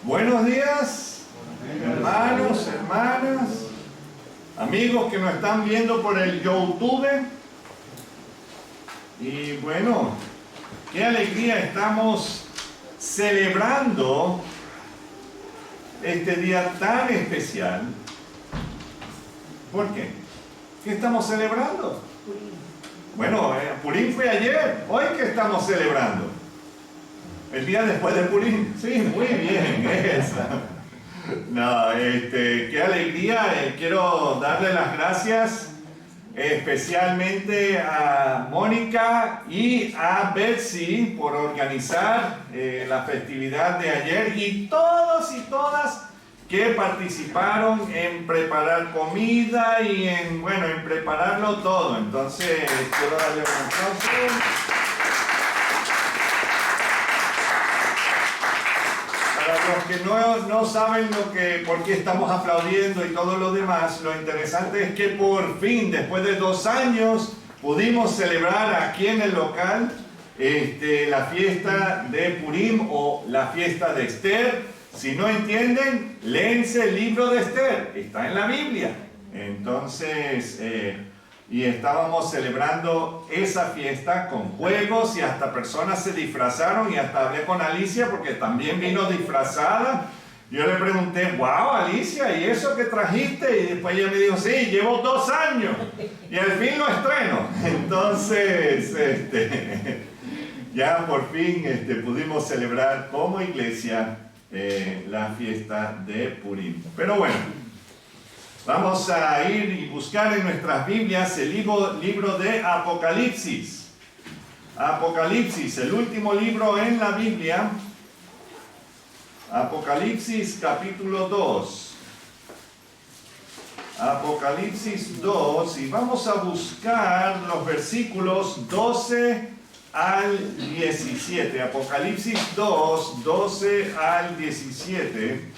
Buenos días, hermanos, hermanas, amigos que nos están viendo por el YouTube. Y bueno, qué alegría estamos celebrando este día tan especial. ¿Por qué? ¿Qué estamos celebrando? Bueno, Purim fue ayer. ¿Hoy qué estamos celebrando? El día después de Purim. Sí, muy bien, esa. No, qué alegría. Quiero darle las gracias especialmente a Mónica y a Betsy por organizar la festividad de ayer, y todos y todas que participaron en preparar comida y en prepararlo todo. Entonces quiero darle un aplauso. Para los que no saben por qué estamos aplaudiendo y todo lo demás, lo interesante es que por fin, después de 2 años, pudimos celebrar aquí en el local la fiesta de Purim o la fiesta de Esther. Si no entienden, léense el libro de Esther, está en la Biblia. Entonces, y estábamos celebrando esa fiesta con juegos y hasta personas se disfrazaron, y hasta hablé con Alicia porque también vino disfrazada. Yo le pregunté, wow, Alicia, ¿y eso que trajiste? Y después ella me dijo, sí, llevo 2 años y al fin lo estreno. Entonces, ya por fin pudimos celebrar como iglesia la fiesta de Purim. Pero bueno, vamos a ir y buscar en nuestras Biblias el libro de Apocalipsis. Apocalipsis, el último libro en la Biblia. Apocalipsis capítulo 2. Apocalipsis 2, y vamos a buscar los versículos 12 al 17. Apocalipsis 2, 12 al 17.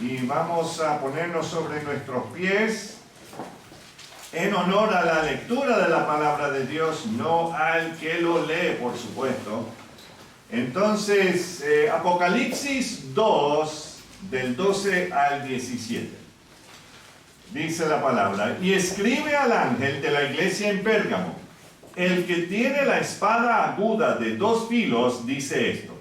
Y vamos a ponernos sobre nuestros pies en honor a la lectura de la palabra de Dios, no al que lo lee, por supuesto. Entonces, Apocalipsis 2, del 12 al 17. Dice la palabra: y escribe al ángel de la iglesia en Pérgamo, el que tiene la espada aguda de 2 filos, dice esto: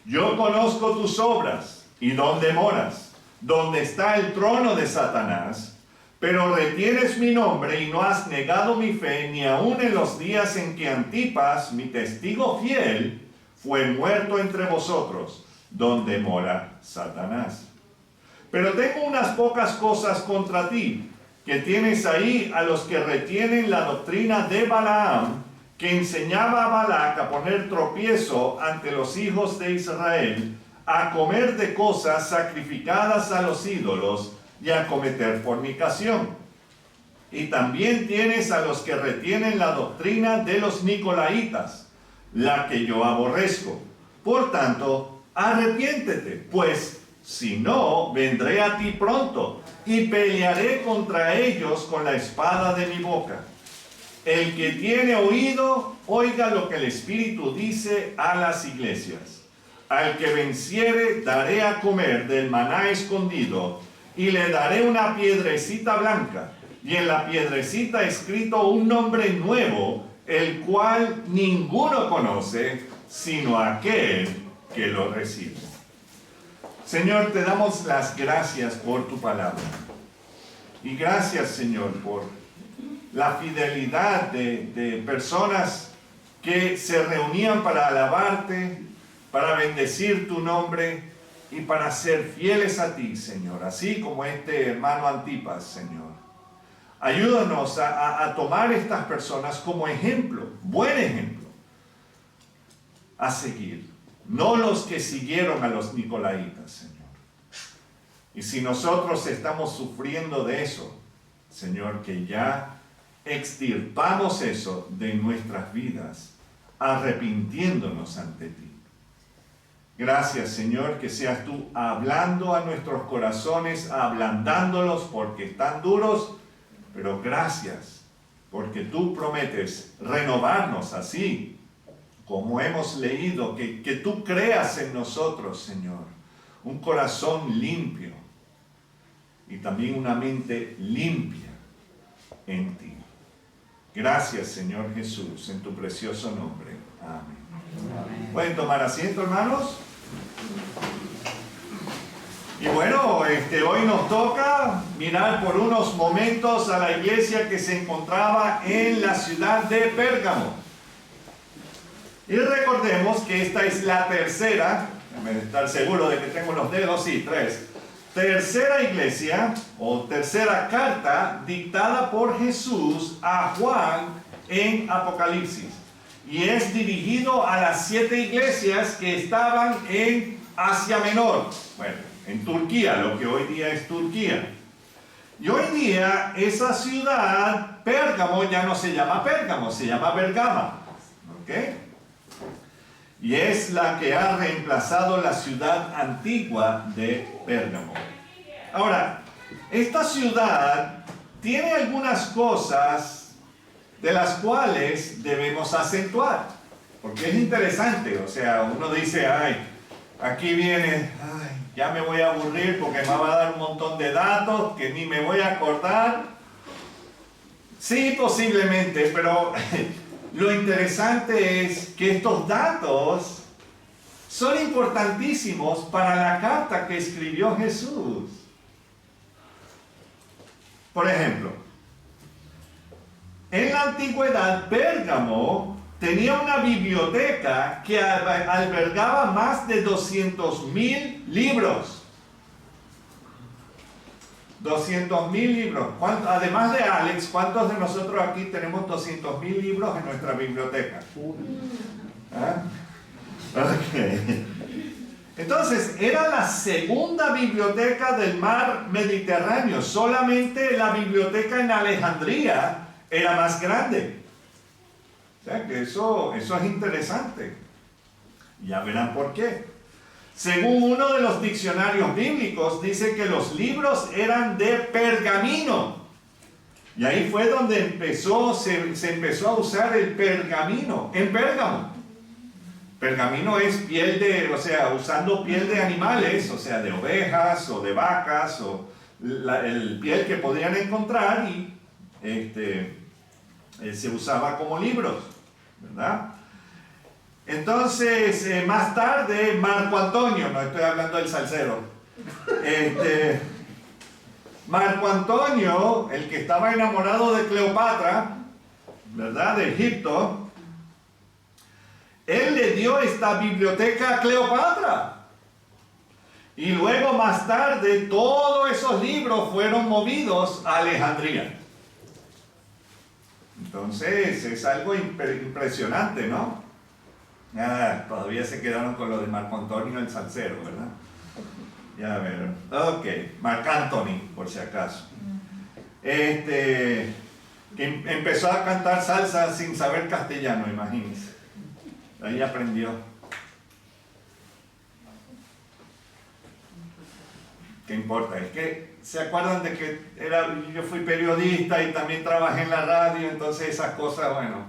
yo conozco tus obras y dónde moras, donde está el trono de Satanás, pero retienes mi nombre y no has negado mi fe, ni aun en los días en que Antipas, mi testigo fiel, fue muerto entre vosotros, donde mora Satanás. Pero tengo unas pocas cosas contra ti, que tienes ahí a los que retienen la doctrina de Balaam, que enseñaba a Balac a poner tropiezo ante los hijos de Israel, a comer de cosas sacrificadas a los ídolos y a cometer fornicación. Y también tienes a los que retienen la doctrina de los Nicolaitas, la que yo aborrezco. Por tanto, arrepiéntete, pues si no, vendré a ti pronto y pelearé contra ellos con la espada de mi boca. El que tiene oído, oiga lo que el Espíritu dice a las iglesias. Al que venciere, daré a comer del maná escondido, y le daré una piedrecita blanca, y en la piedrecita escrito un nombre nuevo, el cual ninguno conoce, sino aquel que lo recibe. Señor, te damos las gracias por tu palabra. Y gracias, Señor, por la fidelidad de personas que se reunían para alabarte, para bendecir tu nombre y para ser fieles a ti, Señor. Así como este hermano Antipas, Señor. Ayúdanos a tomar estas personas como ejemplo, buen ejemplo, a seguir. No los que siguieron a los Nicolaitas, Señor. Y si nosotros estamos sufriendo de eso, Señor, que ya extirpamos eso de nuestras vidas, arrepintiéndonos ante ti. Gracias, Señor, que seas tú hablando a nuestros corazones, ablandándolos porque están duros, pero gracias, porque tú prometes renovarnos así, como hemos leído, que tú creas en nosotros, Señor, un corazón limpio y también una mente limpia en ti. Gracias, Señor Jesús, en tu precioso nombre. Amén. ¿Pueden tomar asiento, hermanos? Y bueno, hoy nos toca mirar por unos momentos a la iglesia que se encontraba en la ciudad de Pérgamo. Y recordemos que esta es la tercera, déjame estar seguro de que tengo los dedos, sí, tercera iglesia o tercera carta dictada por Jesús a Juan en Apocalipsis. Y es dirigido a las 7 iglesias que estaban en Asia Menor. Bueno, en Turquía, lo que hoy día es Turquía. Y hoy día esa ciudad, Pérgamo, ya no se llama Pérgamo, se llama Bergama. ¿Ok? Y es la que ha reemplazado la ciudad antigua de Pérgamo. Ahora, esta ciudad tiene algunas cosas de las cuales debemos acentuar. Porque es interesante, o sea, uno dice, ay, aquí viene, ay, ya me voy a aburrir porque me va a dar un montón de datos que ni me voy a acordar. Sí, posiblemente, pero lo interesante es que estos datos son importantísimos para la carta que escribió Jesús. Por ejemplo, en la antigüedad, Pérgamo tenía una biblioteca que albergaba más de 200,000 libros. 200,000 libros. Además de Alex, ¿cuántos de nosotros aquí tenemos 200,000 libros en nuestra biblioteca? ¿Ah? Okay. Entonces, era la segunda biblioteca del mar Mediterráneo. Solamente la biblioteca en Alejandría era más grande. O sea, que eso es interesante. Ya verán por qué. Según uno de los diccionarios bíblicos, dice que los libros eran de pergamino. Y ahí fue donde se empezó a usar el pergamino, en Pérgamo. Pergamino es piel de, o sea, usando piel de animales, o sea, de ovejas o de vacas, o el piel que podían encontrar y se usaba como libros, ¿verdad? Entonces, más tarde, Marco Antonio, no estoy hablando del salsero, Marco Antonio, el que estaba enamorado de Cleopatra, ¿verdad?, de Egipto, él le dio esta biblioteca a Cleopatra. Y luego, más tarde, todos esos libros fueron movidos a Alejandría. Entonces, es algo impresionante, ¿no? Todavía se quedaron con lo de Marco Antonio el salsero, ¿verdad? Ya ver. Ok, Marc Anthony, por si acaso. Que empezó a cantar salsa sin saber castellano, imagínense. Ahí aprendió. ¿Qué importa? Es que se acuerdan de que yo fui periodista y también trabajé en la radio, entonces esas cosas, bueno,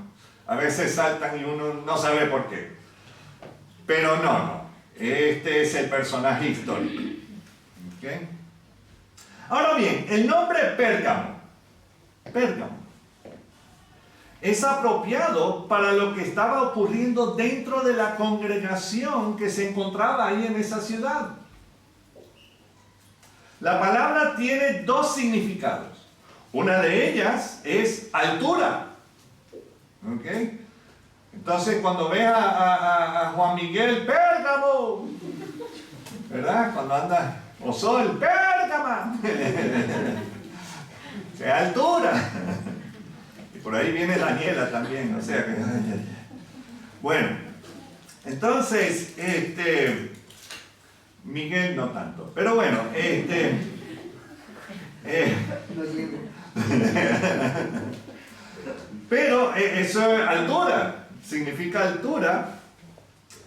a veces saltan y uno no sabe por qué. Pero no. Este es el personaje histórico. ¿Okay? Ahora bien, el nombre Pérgamo es apropiado para lo que estaba ocurriendo dentro de la congregación que se encontraba ahí en esa ciudad. La palabra tiene 2 significados. Una de ellas es altura. ¿Ok? Entonces, cuando ves a Juan Miguel, Pérgamo, ¿verdad? Cuando anda, o Sol, Pérgama, o sea, altura. Y por ahí viene Daniela también, o sea que... Bueno, entonces, Miguel no tanto, pero bueno, pero eso es altura, significa altura.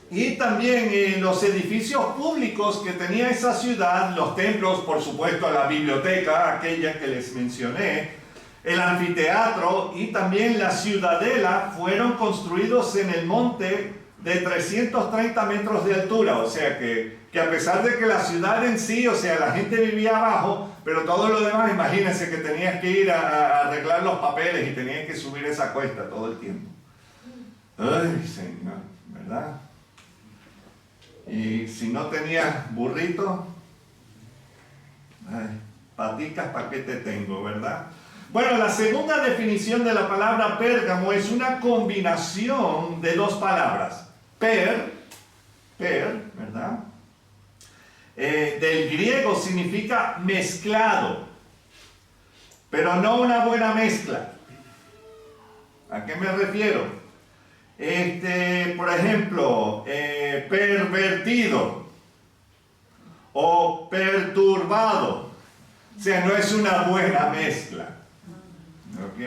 Y también los edificios públicos que tenía esa ciudad, los templos, por supuesto, la biblioteca, aquella que les mencioné, el anfiteatro y también la ciudadela fueron construidos en el monte de 330 metros de altura, o sea que a pesar de que la ciudad en sí, o sea, la gente vivía abajo, pero todo lo demás, imagínense que tenías que ir a arreglar los papeles y tenías que subir esa cuesta todo el tiempo. Ay, Señor, ¿verdad? Y si no tenías burrito, ay, paticas, ¿para qué te tengo, verdad? Bueno, la segunda definición de la palabra Pérgamo es una combinación de dos palabras. Per, ¿verdad? Del griego significa mezclado, pero no una buena mezcla. ¿A qué me refiero? Por ejemplo, pervertido o perturbado. O sea, no es una buena mezcla. ¿Ok?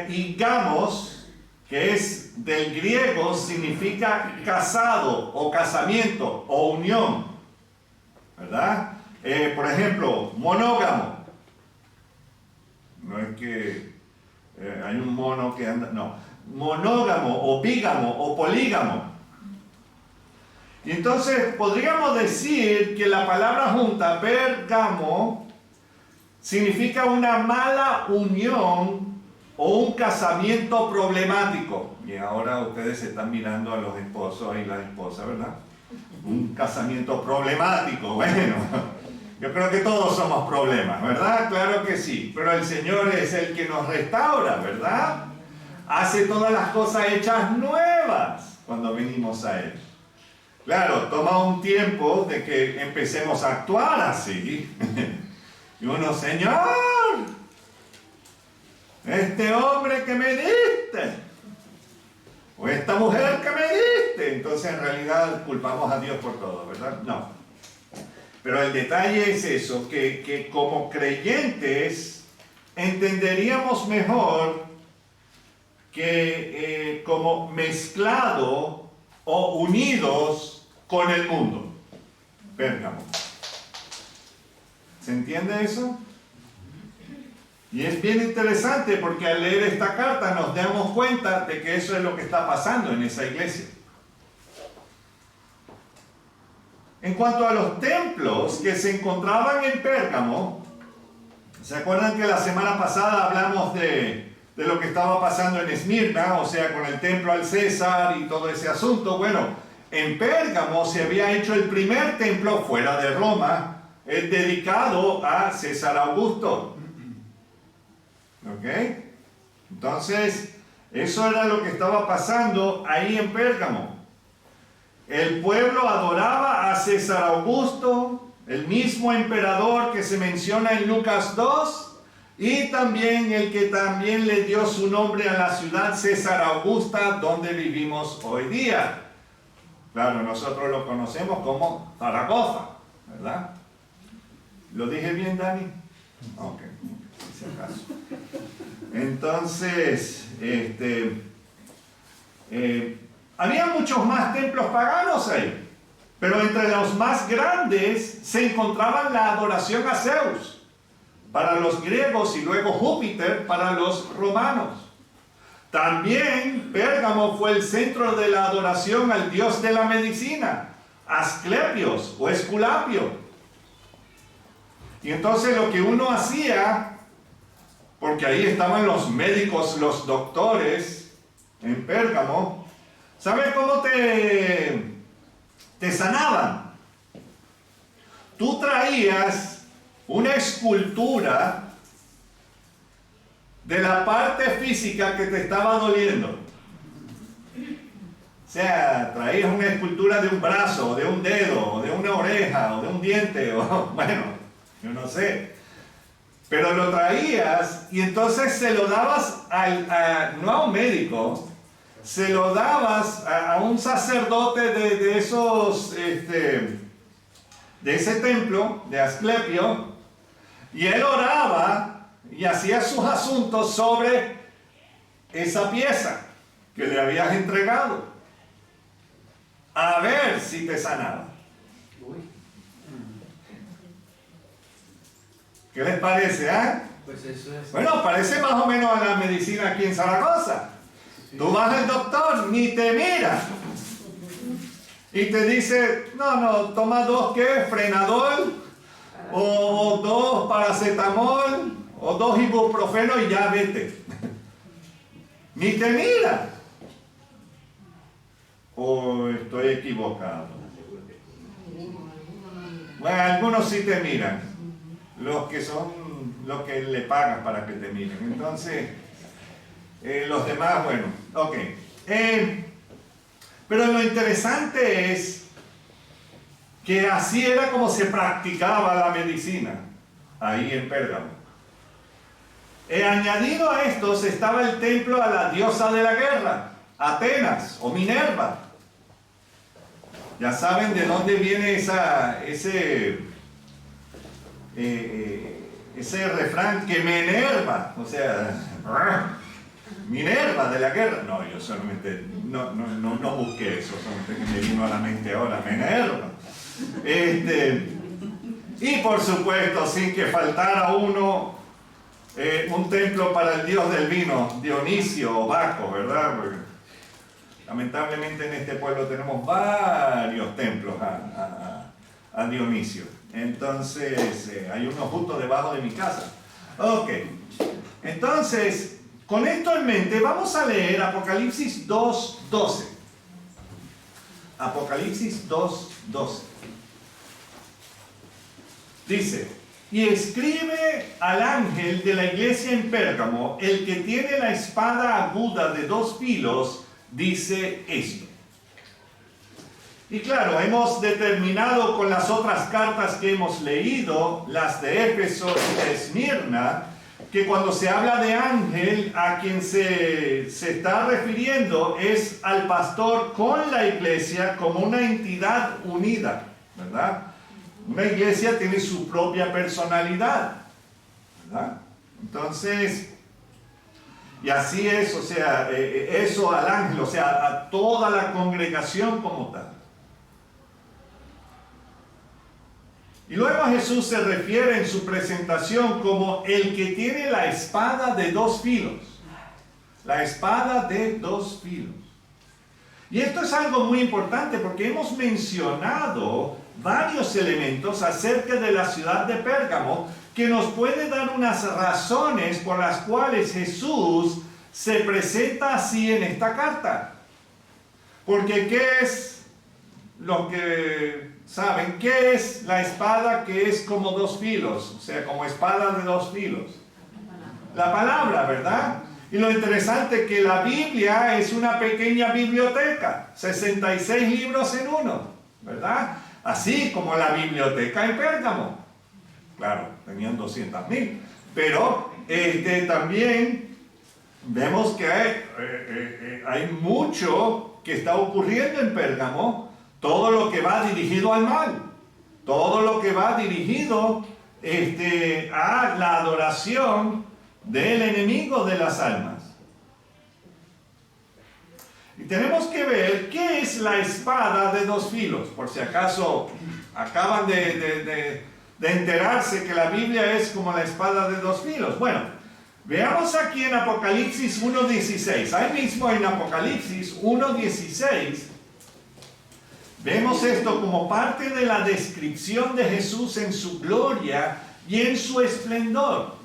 Y gamos, que es del griego, significa casado o casamiento o unión, ¿verdad? Por ejemplo, monógamo. No es que hay un mono que anda, no. Monógamo o bígamo o polígamo. Y entonces podríamos decir que la palabra junta, Pérgamo, significa una mala unión o un casamiento problemático. Y ahora ustedes se están mirando a los esposos y las esposas, ¿verdad? Un casamiento problemático, bueno, yo creo que todos somos problemas, ¿verdad? Claro que sí, pero el Señor es el que nos restaura, ¿verdad? Hace todas las cosas hechas nuevas cuando venimos a Él. Claro, toma un tiempo de que empecemos a actuar así. Y uno, Señor, este hombre que me diste, o esta mujer que me diste, entonces en realidad culpamos a Dios por todo, ¿verdad? No. Pero el detalle es eso, que como creyentes entenderíamos mejor que como mezclado o unidos con el mundo. Pérgamo. ¿Se entiende eso? Y es bien interesante porque al leer esta carta nos damos cuenta de que eso es lo que está pasando en esa iglesia. En cuanto a los templos que se encontraban en Pérgamo, ¿se acuerdan que la semana pasada hablamos de lo que estaba pasando en Esmirna? O sea, con el templo al César y todo ese asunto. Bueno, en Pérgamo se había hecho el primer templo fuera de Roma, dedicado a César Augusto. ¿Ok? Entonces, eso era lo que estaba pasando ahí en Pérgamo. El pueblo adoraba a César Augusto, el mismo emperador que se menciona en Lucas 2, y también el que también le dio su nombre a la ciudad César Augusta, donde vivimos hoy día. Claro, nosotros lo conocemos como Zaragoza, ¿verdad? ¿Lo dije bien, Dani? Ok, si acaso. Entonces, había muchos más templos paganos ahí, pero entre los más grandes se encontraban la adoración a Zeus para los griegos y luego Júpiter para los romanos. También Pérgamo fue el centro de la adoración al dios de la medicina, Asclepios o Esculapio. Y entonces lo que uno hacía, porque ahí estaban los médicos, los doctores en Pérgamo, ¿sabes cómo te sanaban? Tú traías una escultura de la parte física que te estaba doliendo. O sea, traías una escultura de un brazo, o de un dedo, o de una oreja, o de un diente, o bueno, yo no sé. Pero lo traías y entonces se lo dabas no a un médico, se lo dabas a un sacerdote de esos, de ese templo de Asclepio, y él oraba y hacía sus asuntos sobre esa pieza que le habías entregado, a ver si te sanaba. ¿Qué les parece, Pues eso es. Bueno, parece más o menos a la medicina aquí en Zaragoza. Tú vas al doctor, ni te mira. Y te dice, no, toma 2 ¿qué? Frenadol, o 2 paracetamol, o 2 ibuprofeno y ya vete. Ni te mira. ¿O estoy equivocado? Bueno, algunos sí te miran. Los que le pagan para que te miren. Entonces, los demás, bueno, ok. Pero lo interesante es que así era como se practicaba la medicina ahí en Pérgamo. Añadido a estos estaba el templo a la diosa de la guerra, Atenas o Minerva. Ya saben de dónde viene ese refrán que me enerva, o sea, Minerva de la guerra. No, yo solamente no busqué eso, solamente que me vino a la mente ahora, Minerva. Y por supuesto, sin que faltara un templo para el dios del vino, Dionisio o Baco, ¿verdad? Porque lamentablemente en este pueblo tenemos varios templos a Dionisio. Entonces, hay uno justo debajo de mi casa. Ok, entonces, con esto en mente, vamos a leer Apocalipsis 2:12. Apocalipsis 2:12. Dice, y escribe al ángel de la iglesia en Pérgamo, el que tiene la espada aguda de 2 filos, dice esto. Y claro, hemos determinado con las otras cartas que hemos leído, las de Éfeso y de Esmirna, que cuando se habla de ángel, a quien se está refiriendo es al pastor con la iglesia como una entidad unida, ¿verdad? Una iglesia tiene su propia personalidad, ¿verdad? Entonces, y así es, o sea, eso al ángel, o sea, a toda la congregación como tal. Y luego Jesús se refiere en su presentación como el que tiene la espada de 2 filos. La espada de 2 filos. Y esto es algo muy importante porque hemos mencionado varios elementos acerca de la ciudad de Pérgamo que nos puede dar unas razones por las cuales Jesús se presenta así en esta carta. Porque ¿qué es lo que saben? ¿Qué es la espada que es como 2 filos? O sea, como espada de 2 filos. La palabra, ¿verdad? Y lo interesante es que la Biblia es una pequeña biblioteca, 66 libros en uno, ¿verdad? Así como la biblioteca en Pérgamo. Claro, tenían 200,000. Pero también vemos que hay mucho que está ocurriendo en Pérgamo, todo lo que va dirigido al mal, todo lo que va dirigido a la adoración del enemigo de las almas. Y tenemos que ver qué es la espada de 2 filos, por si acaso acaban de enterarse que la Biblia es como la espada de 2 filos. Bueno, veamos aquí en Apocalipsis 1:16. Ahí mismo en Apocalipsis 1:16 vemos esto como parte de la descripción de Jesús en su gloria y en su esplendor.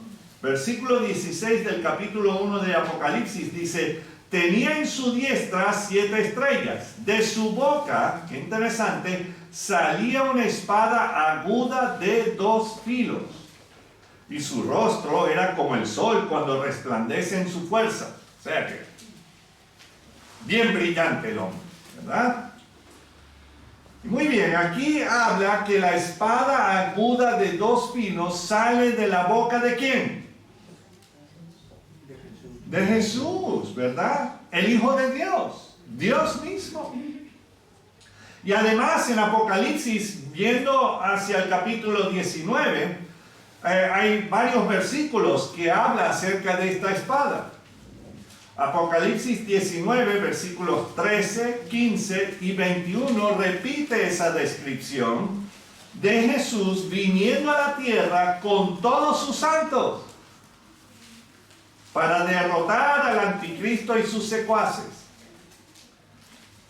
Versículo 16 del capítulo 1 de Apocalipsis dice: tenía en su diestra 7 estrellas. De su boca, qué interesante, salía una espada aguda de 2 filos. Y su rostro era como el sol cuando resplandece en su fuerza. O sea que, bien brillante el hombre, ¿verdad? Muy bien, aquí habla que la espada aguda de 2 filos sale de la boca ¿de quién? De Jesús, ¿verdad? El Hijo de Dios, Dios mismo. Y además en Apocalipsis, viendo hacia el capítulo 19, hay varios versículos que hablan acerca de esta espada. Apocalipsis 19, versículos 13, 15 y 21 repite esa descripción de Jesús viniendo a la tierra con todos sus santos para derrotar al anticristo y sus secuaces.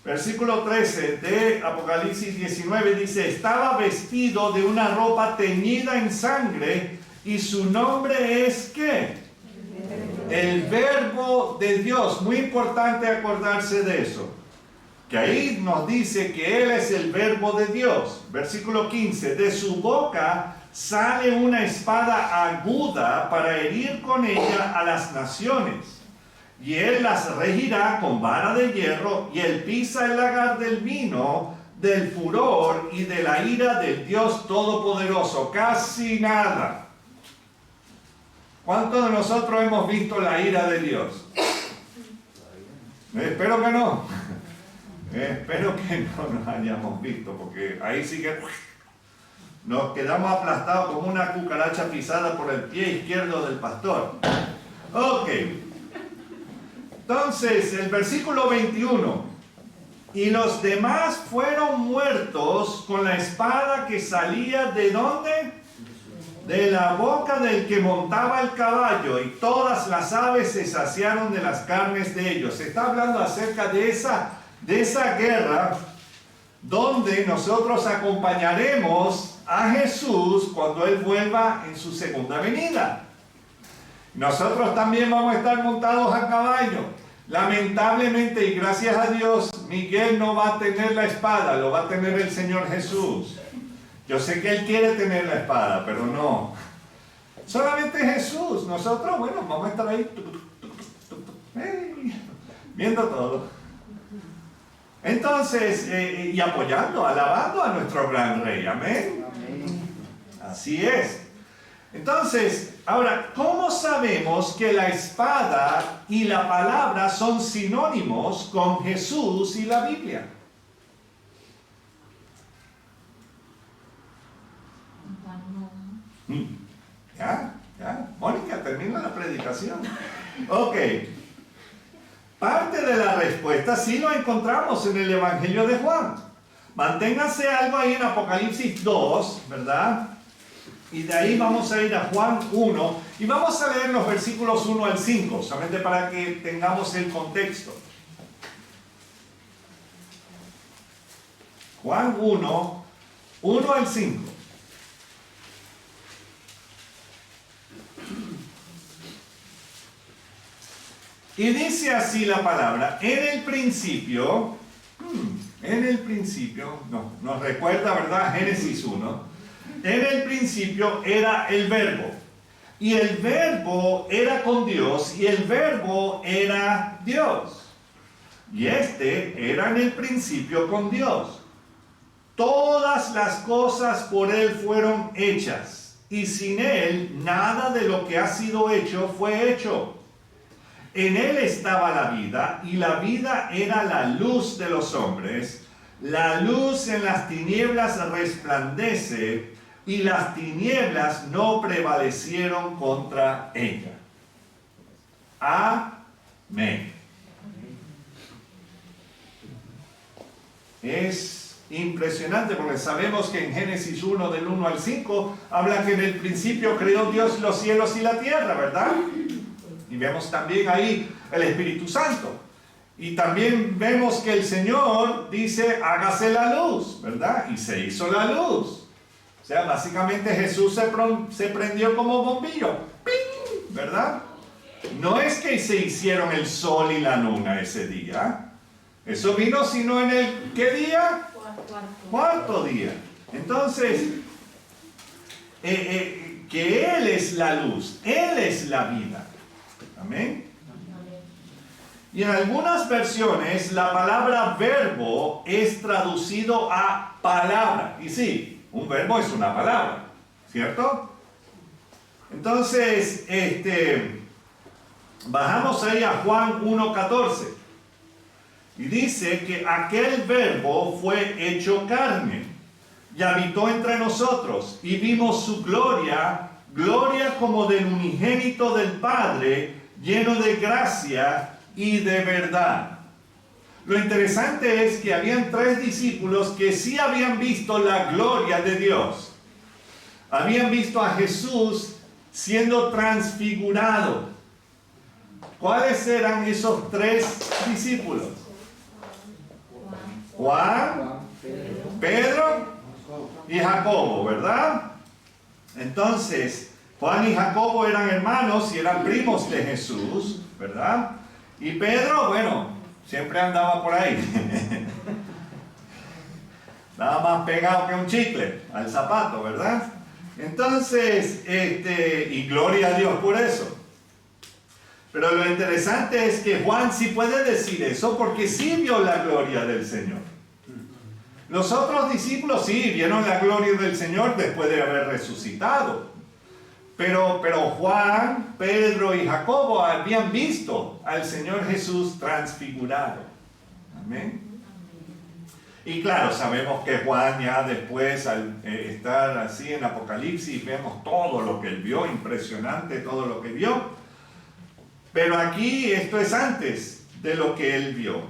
Versículo 13 de Apocalipsis 19 dice, estaba vestido de una ropa teñida en sangre y su nombre es ¿qué? El Verbo de Dios. Muy importante acordarse de eso. Que ahí nos dice que Él es el Verbo de Dios. Versículo 15, de su boca sale una espada aguda para herir con ella a las naciones. Y Él las regirá con vara de hierro, y Él pisa el lagar del vino, del furor y de la ira del Dios Todopoderoso. Casi nada. ¿Cuántos de nosotros hemos visto la ira de Dios? Espero que no. Espero que no nos hayamos visto, porque ahí sí que nos quedamos aplastados como una cucaracha pisada por el pie izquierdo del pastor. Ok. Entonces, el versículo 21. Y los demás fueron muertos con la espada que salía ¿de dónde? De la boca del que montaba el caballo, y todas las aves se saciaron de las carnes de ellos. Se está hablando acerca de esa guerra donde nosotros acompañaremos a Jesús cuando Él vuelva en su segunda venida. Nosotros también vamos a estar montados a caballo. Lamentablemente y gracias a Dios, Miguel no va a tener la espada, lo va a tener el Señor Jesús. Yo sé que Él quiere tener la espada, pero no. Solamente Jesús. Nosotros, bueno, vamos a estar ahí viendo todo. Entonces, y apoyando, alabando a nuestro gran Rey. Amén. Así es. Entonces, ahora, ¿cómo sabemos que la espada y la palabra son sinónimos con Jesús y la Biblia? Ya, Mónica, termina la predicación. Ok. Parte de la respuesta sí lo encontramos en el Evangelio de Juan. Manténgase algo ahí en Apocalipsis 2, ¿verdad? Y de ahí vamos a ir a Juan 1 y vamos a leer los versículos 1 al 5, solamente para que tengamos el contexto. Juan 1, 1 al 5. Y dice así la palabra, en el principio, nos recuerda, ¿verdad? Génesis 1. En el principio era el Verbo, y el Verbo era con Dios, y el Verbo era Dios. Y este era en el principio con Dios. Todas las cosas por Él fueron hechas, y sin Él nada de lo que ha sido hecho fue hecho. En Él estaba la vida, y la vida era la luz de los hombres. La luz en las tinieblas resplandece, y las tinieblas no prevalecieron contra ella. Amén. Es impresionante porque sabemos que en Génesis 1 del 1 al 5 habla que en el principio creó Dios los cielos y la tierra, ¿verdad? Y vemos también ahí el Espíritu Santo. Y también vemos que el Señor dice, hágase la luz, ¿verdad? Y se hizo la luz. O sea, básicamente Jesús se prendió como bombillo, ¡ping!, ¿verdad? No es que se hicieron el sol y la luna ese día. Eso vino sino en el, ¿qué día? Cuarto día. Entonces, que Él es la luz, Él es la vida. Amén. Y en algunas versiones la palabra verbo es traducido a palabra. Y sí, un verbo es una palabra, ¿cierto? Entonces, bajamos ahí a Juan 1:14. Y dice que aquel verbo fue hecho carne y habitó entre nosotros y vimos su gloria, gloria como del unigénito del Padre, lleno de gracia y de verdad. Lo interesante es que habían 3 discípulos que sí habían visto la gloria de Dios. Habían visto a Jesús siendo transfigurado. ¿Cuáles eran esos 3 discípulos? Juan, Pedro y Jacobo, ¿verdad? Entonces, Juan y Jacobo eran hermanos y eran primos de Jesús, ¿verdad? Y Pedro, bueno, siempre andaba por ahí. Nada más pegado que un chicle al zapato, ¿verdad? Entonces, y gloria a Dios por eso. Pero lo interesante es que Juan sí puede decir eso porque sí vio la gloria del Señor. Los otros discípulos sí vieron la gloria del Señor después de haber resucitado. Pero Juan, Pedro y Jacobo habían visto al Señor Jesús transfigurado. Amén. Y claro, sabemos que Juan ya después, al estar así en Apocalipsis, vemos todo lo que él vio, impresionante todo lo que vio. Pero aquí esto es antes de lo que él vio.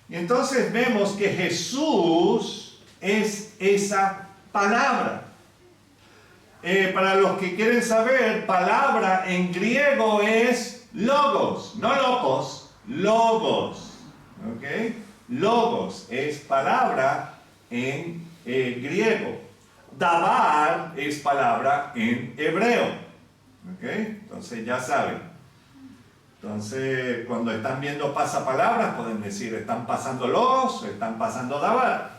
Y entonces vemos que Jesús es esa palabra. Para los que quieren saber, palabra en griego es logos, no locos, logos. ¿Ok? Logos es palabra en griego. Dabar es palabra en hebreo. ¿Ok? Entonces ya saben. Entonces cuando están viendo pasapalabras pueden decir están pasando logos o están pasando dabar.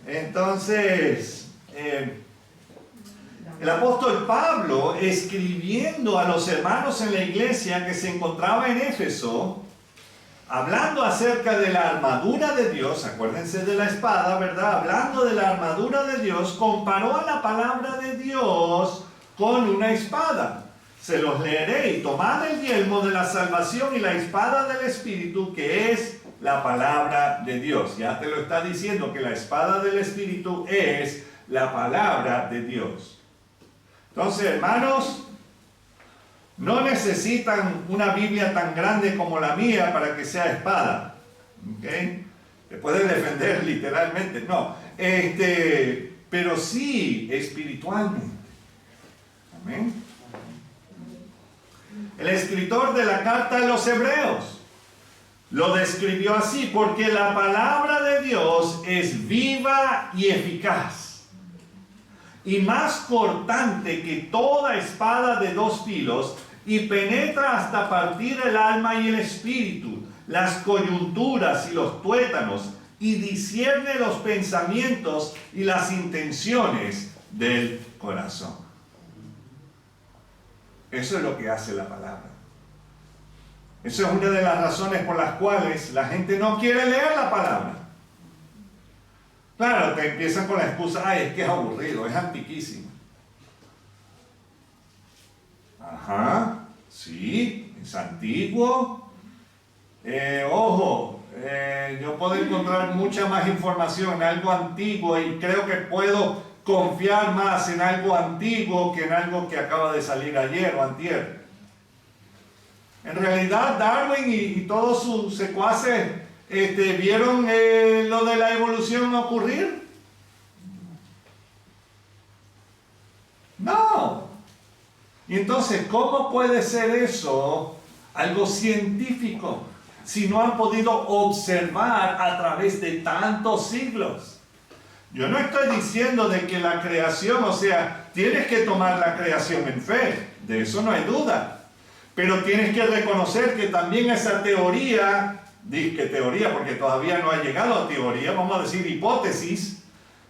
Entonces el apóstol Pablo, escribiendo a los hermanos en la iglesia que se encontraba en Éfeso, hablando acerca de la armadura de Dios, acuérdense de la espada, ¿verdad? Hablando de la armadura de Dios, comparó a la palabra de Dios con una espada. Se los leeré: y tomad el yelmo de la salvación y la espada del Espíritu, que es la palabra de Dios. Ya te lo está diciendo que la espada del Espíritu es la palabra de Dios. Entonces, hermanos, no necesitan una Biblia tan grande como la mía para que sea espada. ¿Okay? Te puede defender literalmente, no. Pero sí espiritualmente. Amén. El escritor de la carta de los Hebreos lo describió así: porque la palabra de Dios es viva y eficaz, y más cortante que toda espada de 2 filos, y penetra hasta partir el alma y el espíritu, las coyunturas y los tuétanos, y discierne los pensamientos y las intenciones del corazón. Eso es lo que hace la palabra. Eso es una de las razones por las cuales la gente no quiere leer la palabra. Claro, te empiezan con la excusa: ay, es que es aburrido, es antiquísimo. Ajá, sí, es antiguo. Yo puedo encontrar mucha más información en algo antiguo y creo que puedo confiar más en algo antiguo que en algo que acaba de salir ayer o antier. En realidad, Darwin y todos sus secuaces ¿vieron lo de la evolución ocurrir? No. Y entonces, ¿cómo puede ser eso algo científico si no han podido observar a través de tantos siglos? Yo no estoy diciendo de que la creación, o sea, tienes que tomar la creación en fe, de eso no hay duda. Pero tienes que reconocer que también esa teoría, disque teoría porque todavía no ha llegado a teoría, vamos a decir hipótesis,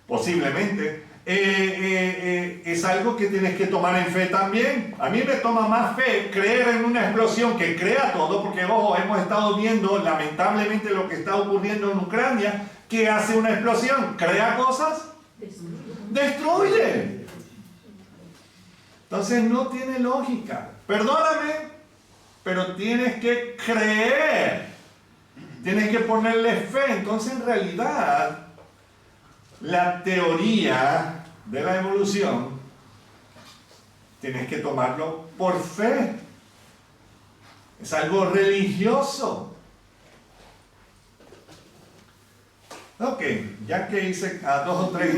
posiblemente, es algo que tienes que tomar en fe también. A mí me toma más fe creer en una explosión que crea todo, porque ojo, hemos estado viendo lamentablemente lo que está ocurriendo en Ucrania. ¿Qué hace una explosión? ¿Crea cosas? Destruye. Entonces no tiene lógica. Perdóname, pero tienes que creer. Tienes que ponerle fe. Entonces en realidad la teoría de la evolución tienes que tomarlo por fe. Es algo religioso. Ok, ya que hice a 2 o 3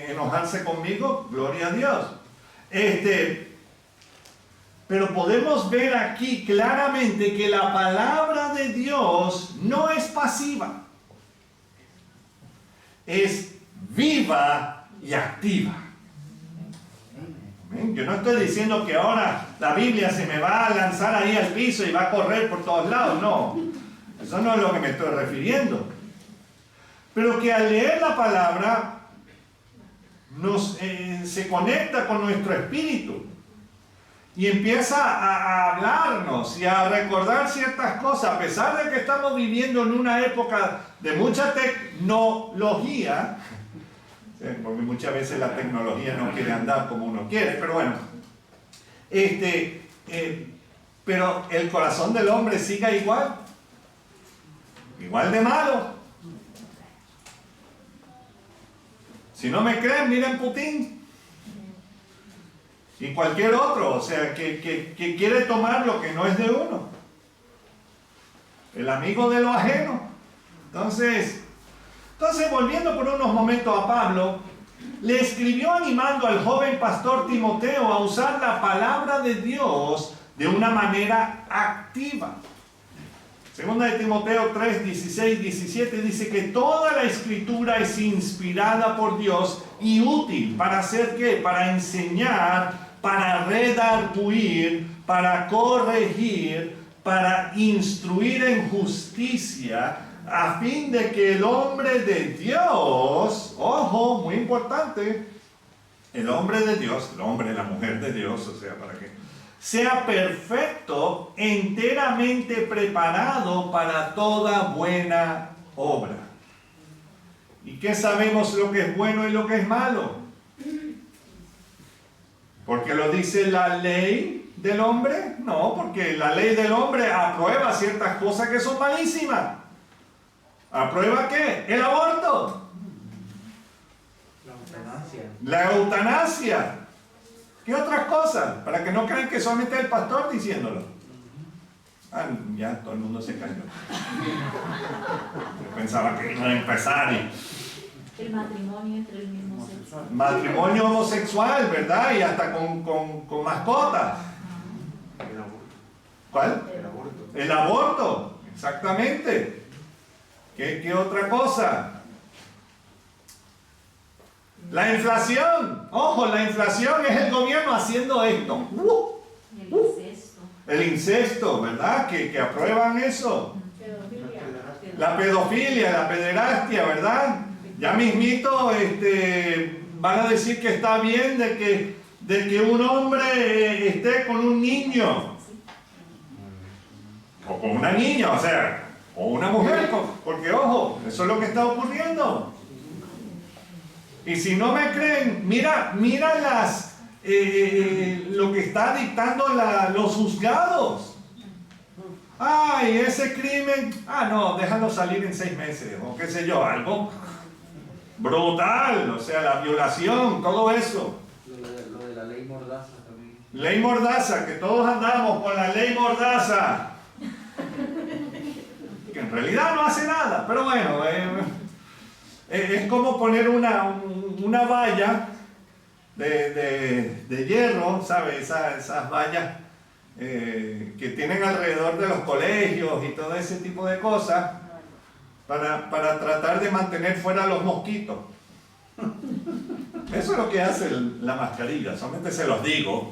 enojarse conmigo, gloria a Dios. Pero podemos ver aquí claramente que la palabra de Dios no es pasiva. Es viva y activa. Yo no estoy diciendo que ahora la Biblia se me va a lanzar ahí al piso y va a correr por todos lados. No, eso no es lo que me estoy refiriendo. Pero que al leer la palabra se conecta con nuestro espíritu y empieza a hablarnos y a recordar ciertas cosas, a pesar de que estamos viviendo en una época de mucha tecnología, porque muchas veces la tecnología no quiere andar como uno quiere, pero bueno, pero el corazón del hombre sigue igual de malo. Si no me creen, miren Putin y cualquier otro, o sea, que quiere tomar lo que no es de uno, el amigo de lo ajeno. Entonces volviendo por unos momentos a Pablo, le escribió animando al joven pastor Timoteo a usar la palabra de Dios de una manera activa. Segunda de Timoteo 3, 16, 17 dice que toda la escritura es inspirada por Dios y útil para hacer ¿qué? Para enseñar, para redarguir, para corregir, para instruir en justicia, a fin de que el hombre de Dios, ojo, muy importante, el hombre de Dios, el hombre, la mujer de Dios, o sea, para que sea perfecto, enteramente preparado para toda buena obra. ¿Y qué sabemos lo que es bueno y lo que es malo? ¿Porque lo dice la ley del hombre? No, porque la ley del hombre aprueba ciertas cosas que son malísimas. ¿Aprueba qué? El aborto. La eutanasia. ¿Qué otras cosas? Para que no crean que solamente el pastor diciéndolo. Ah, ya todo el mundo se cayó. Yo pensaba que iba a empezar y... El matrimonio entre el mismo sexo. Matrimonio homosexual, ¿verdad? Y hasta con mascotas. ¿Cuál? El aborto. El aborto, exactamente. ¿Qué otra cosa? La inflación. Ojo, la inflación es el gobierno haciendo esto. El incesto. El incesto, ¿verdad? Que aprueban eso. Pedofilia. La pedofilia, la pederastia, ¿verdad? Ya mismito van a decir que está bien de que un hombre esté con un niño. O con una niña, o sea, o una mujer, porque ojo, eso es lo que está ocurriendo. Y si no me creen, mira lo que está dictando los juzgados. Ay, ese crimen, no, déjalo salir en 6 meses, o qué sé yo, algo brutal, o sea, la violación, todo eso. Lo de la ley Mordaza también. Ley Mordaza, que todos andamos con la ley Mordaza. Que en realidad no hace nada, pero bueno, es como poner una valla de hierro, ¿sabes? Esas vallas que tienen alrededor de los colegios y todo ese tipo de cosas para tratar de mantener fuera los mosquitos. Eso es lo que hace la mascarilla, solamente se los digo.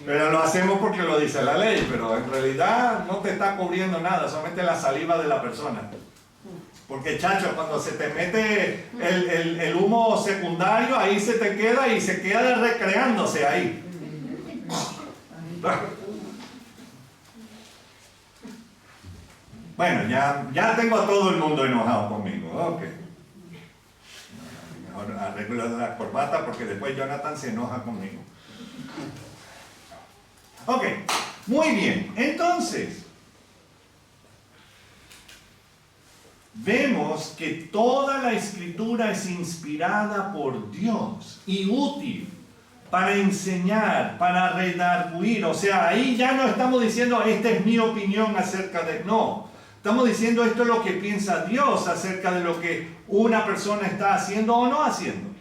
Pero lo hacemos porque lo dice la ley, pero en realidad no te está cubriendo nada, solamente la saliva de la persona. Porque chacho, cuando se te mete el humo secundario, ahí se te queda y se queda recreándose ahí. Bueno, ya tengo a todo el mundo enojado conmigo. Ok. Mejor arreglo la corbata porque después Jonathan se enoja conmigo. Ok, muy bien. Entonces, vemos que toda la escritura es inspirada por Dios y útil para enseñar, para redarguir. O sea, ahí ya no estamos diciendo, esta es mi opinión acerca de... No, estamos diciendo esto es lo que piensa Dios acerca de lo que una persona está haciendo o no haciendo.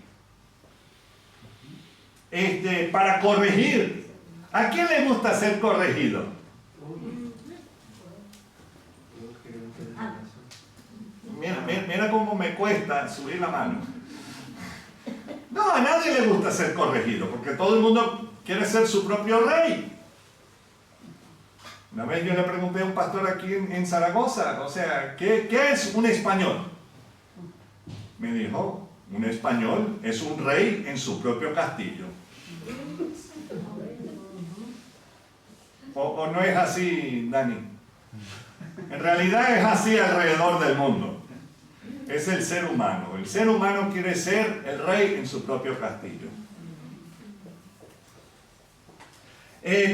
Para corregir, ¿A quién le gusta ser corregido? Mira cómo me cuesta subir la mano. No, a nadie le gusta ser corregido, porque todo el mundo quiere ser su propio rey. Una vez yo le pregunté a un pastor aquí en Zaragoza, o sea, ¿qué es un español? Me dijo, un español es un rey en su propio castillo. ¿O no es así, Dani? En realidad es así alrededor del mundo. Es el ser humano. El ser humano quiere ser el rey en su propio castillo.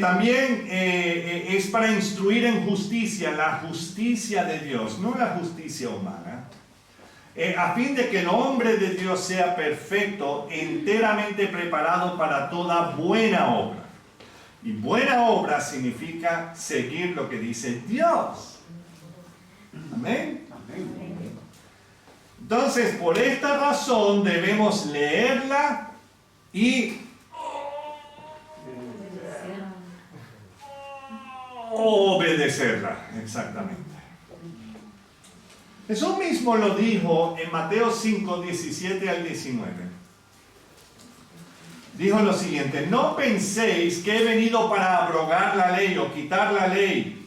También es para instruir en justicia, la justicia de Dios, no la justicia humana. A fin de que el hombre de Dios sea perfecto, enteramente preparado para toda buena obra. Y buena obra significa seguir lo que dice Dios. Amén. Entonces, por esta razón debemos leerla y obedecerla. Exactamente. Jesús mismo lo dijo en Mateo 5, 17 al 19. Dijo lo siguiente: no penséis que he venido para abrogar la ley o quitar la ley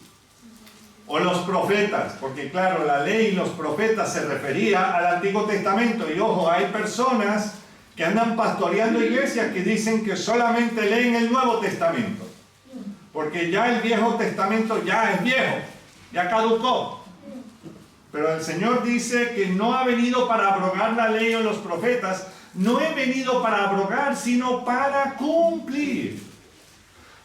o los profetas, porque claro, la ley y los profetas se refería al Antiguo Testamento. Y ojo, hay personas que andan pastoreando iglesias que dicen que solamente leen el Nuevo Testamento, porque ya el Viejo Testamento ya es viejo, ya caducó. Pero el Señor dice que no ha venido para abrogar la ley o los profetas. No he venido para abrogar, sino para cumplir.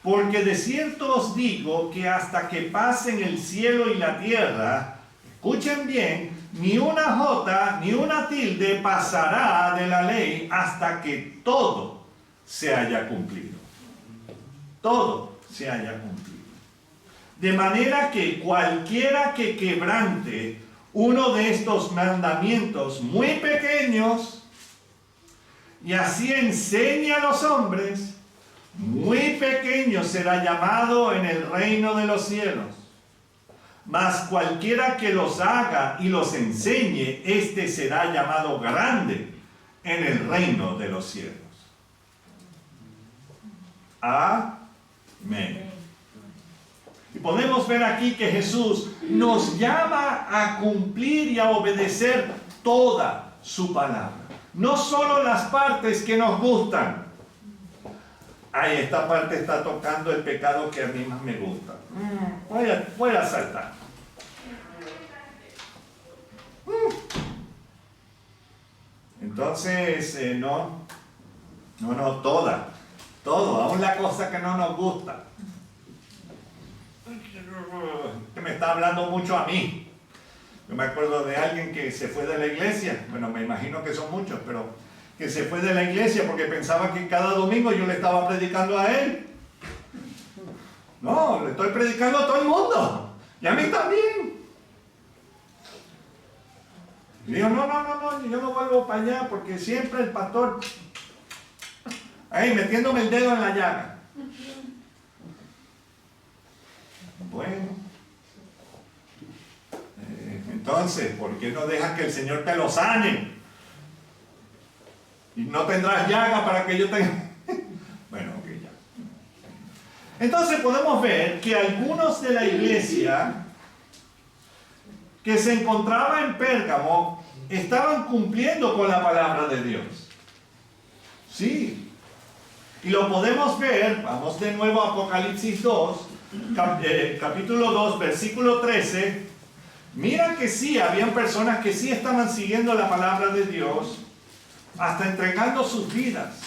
Porque de cierto os digo que hasta que pasen el cielo y la tierra, escuchen bien, ni una jota ni una tilde pasará de la ley hasta que todo se haya cumplido. Todo se haya cumplido. De manera que cualquiera que quebrante uno de estos mandamientos muy pequeños y así enseñe a los hombres, muy pequeño será llamado en el reino de los cielos. Mas cualquiera que los haga y los enseñe, éste será llamado grande en el reino de los cielos. Amén. Y podemos ver aquí que Jesús nos llama a cumplir y a obedecer toda su palabra. No solo las partes que nos gustan. Ay, esta parte está tocando el pecado que a mí más me gusta. Voy a saltar. Entonces, todo, aún la cosa que no nos gusta. Que me está hablando mucho a mí. Yo me acuerdo de alguien que se fue de la iglesia, bueno, me imagino que son muchos, pero que se fue de la iglesia porque pensaba que cada domingo yo le estaba predicando a él. No, le estoy predicando a todo el mundo, y a mí también. Y digo, no, yo no vuelvo para allá porque siempre el pastor ahí metiéndome el dedo en la llaga. Bueno, entonces, ¿por qué no dejas que el Señor te lo sane? Y no tendrás llaga para que yo tenga... Bueno, ok, ya. Entonces podemos ver que algunos de la iglesia que se encontraba en Pérgamo estaban cumpliendo con la palabra de Dios. Sí. Y lo podemos ver, vamos de nuevo a Apocalipsis 2, capítulo 2, versículo 13. Mira que sí, habían personas que sí estaban siguiendo la palabra de Dios, hasta entregando sus vidas.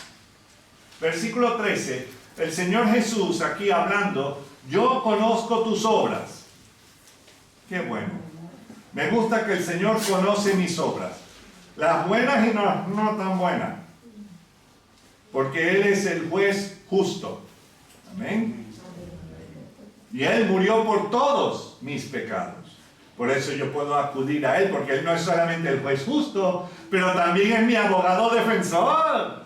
Versículo 13, el Señor Jesús aquí hablando: yo conozco tus obras. Qué bueno. Me gusta que el Señor conoce mis obras, las buenas y no tan buenas, porque Él es el juez justo. Amén. Y Él murió por todos mis pecados. Por eso yo puedo acudir a Él, porque Él no es solamente el juez justo, pero también es mi abogado defensor.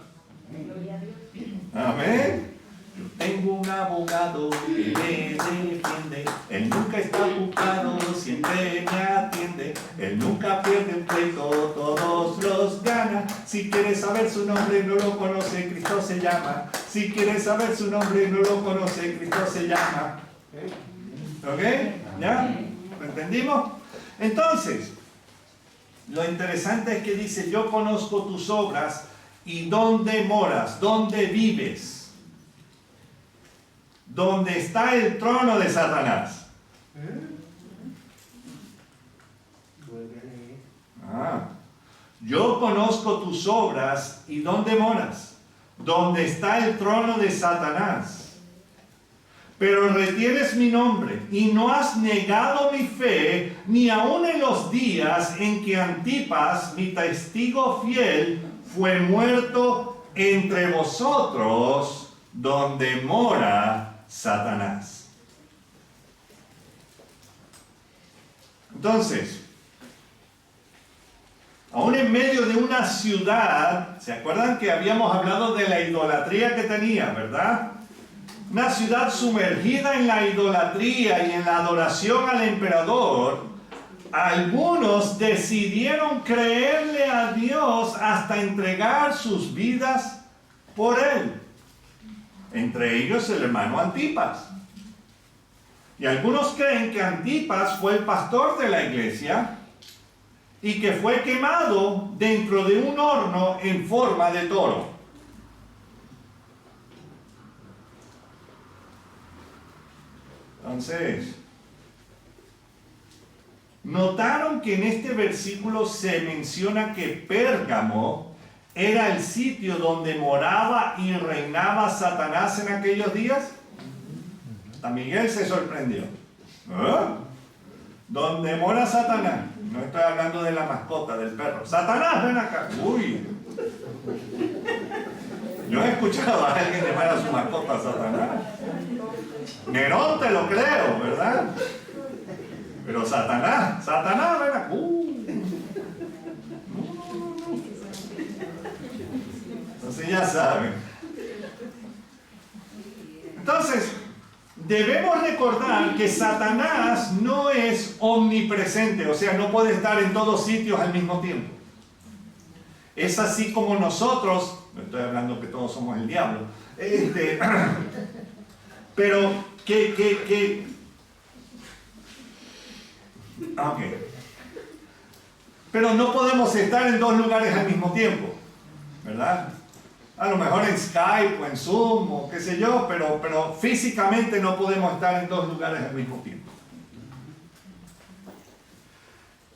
Amén. Yo Tengo un abogado que me defiende. Él nunca está ocupado, siempre me atiende. Él nunca pierde un pleito, todos los gana. Si quieres saber su nombre, no lo conoce, Cristo se llama. Si quieres saber su nombre, no lo conoce, Cristo se llama. ¿Ok? ¿Ya? ¿Lo entendimos? Entonces, lo interesante es que dice, yo conozco tus obras y dónde moras, dónde vives. Donde está el trono de Satanás. Yo conozco tus obras y dónde moras. Donde está el trono de Satanás. Pero retienes mi nombre y no has negado mi fe, ni aun en los días en que Antipas, mi testigo fiel, fue muerto entre vosotros, donde mora Satanás. Entonces, aún en medio de una ciudad, ¿se acuerdan que habíamos hablado de la idolatría que tenía, verdad? Una ciudad sumergida en la idolatría y en la adoración al emperador. Algunos decidieron creerle a Dios hasta entregar sus vidas por él. Entre ellos el hermano Antipas. Y algunos creen que Antipas fue el pastor de la iglesia y que fue quemado dentro de un horno en forma de toro. Entonces, notaron que en este versículo se menciona que Pérgamo era el sitio donde moraba y reinaba Satanás en aquellos días. San Miguel se sorprendió. ¿Eh? ¿Dónde mora Satanás? No estoy hablando de la mascota, del perro. Satanás, ven acá. Uy. Yo he escuchado a alguien llamar a su mascota Satanás. Nerón te lo creo, ¿verdad? Pero Satanás, ven acá. Entonces ya saben. Entonces, debemos recordar que Satanás no es omnipresente, o sea, no puede estar en todos sitios al mismo tiempo. Es así como nosotros, no estoy hablando que todos somos el diablo, pero pero no podemos estar en dos lugares al mismo tiempo, ¿verdad? A lo mejor en Skype o en Zoom o qué sé yo, pero físicamente no podemos estar en dos lugares al mismo tiempo.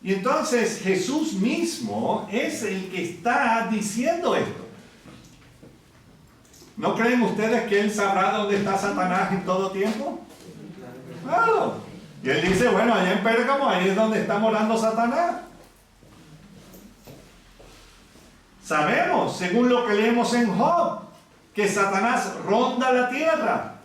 Y entonces Jesús mismo es el que está diciendo esto. ¿No creen ustedes que Él sabrá dónde está Satanás en todo tiempo? Claro. Y Él dice, bueno, allá en Pérgamo, ahí es donde está morando Satanás. Sabemos, según lo que leemos en Job, que Satanás ronda la tierra.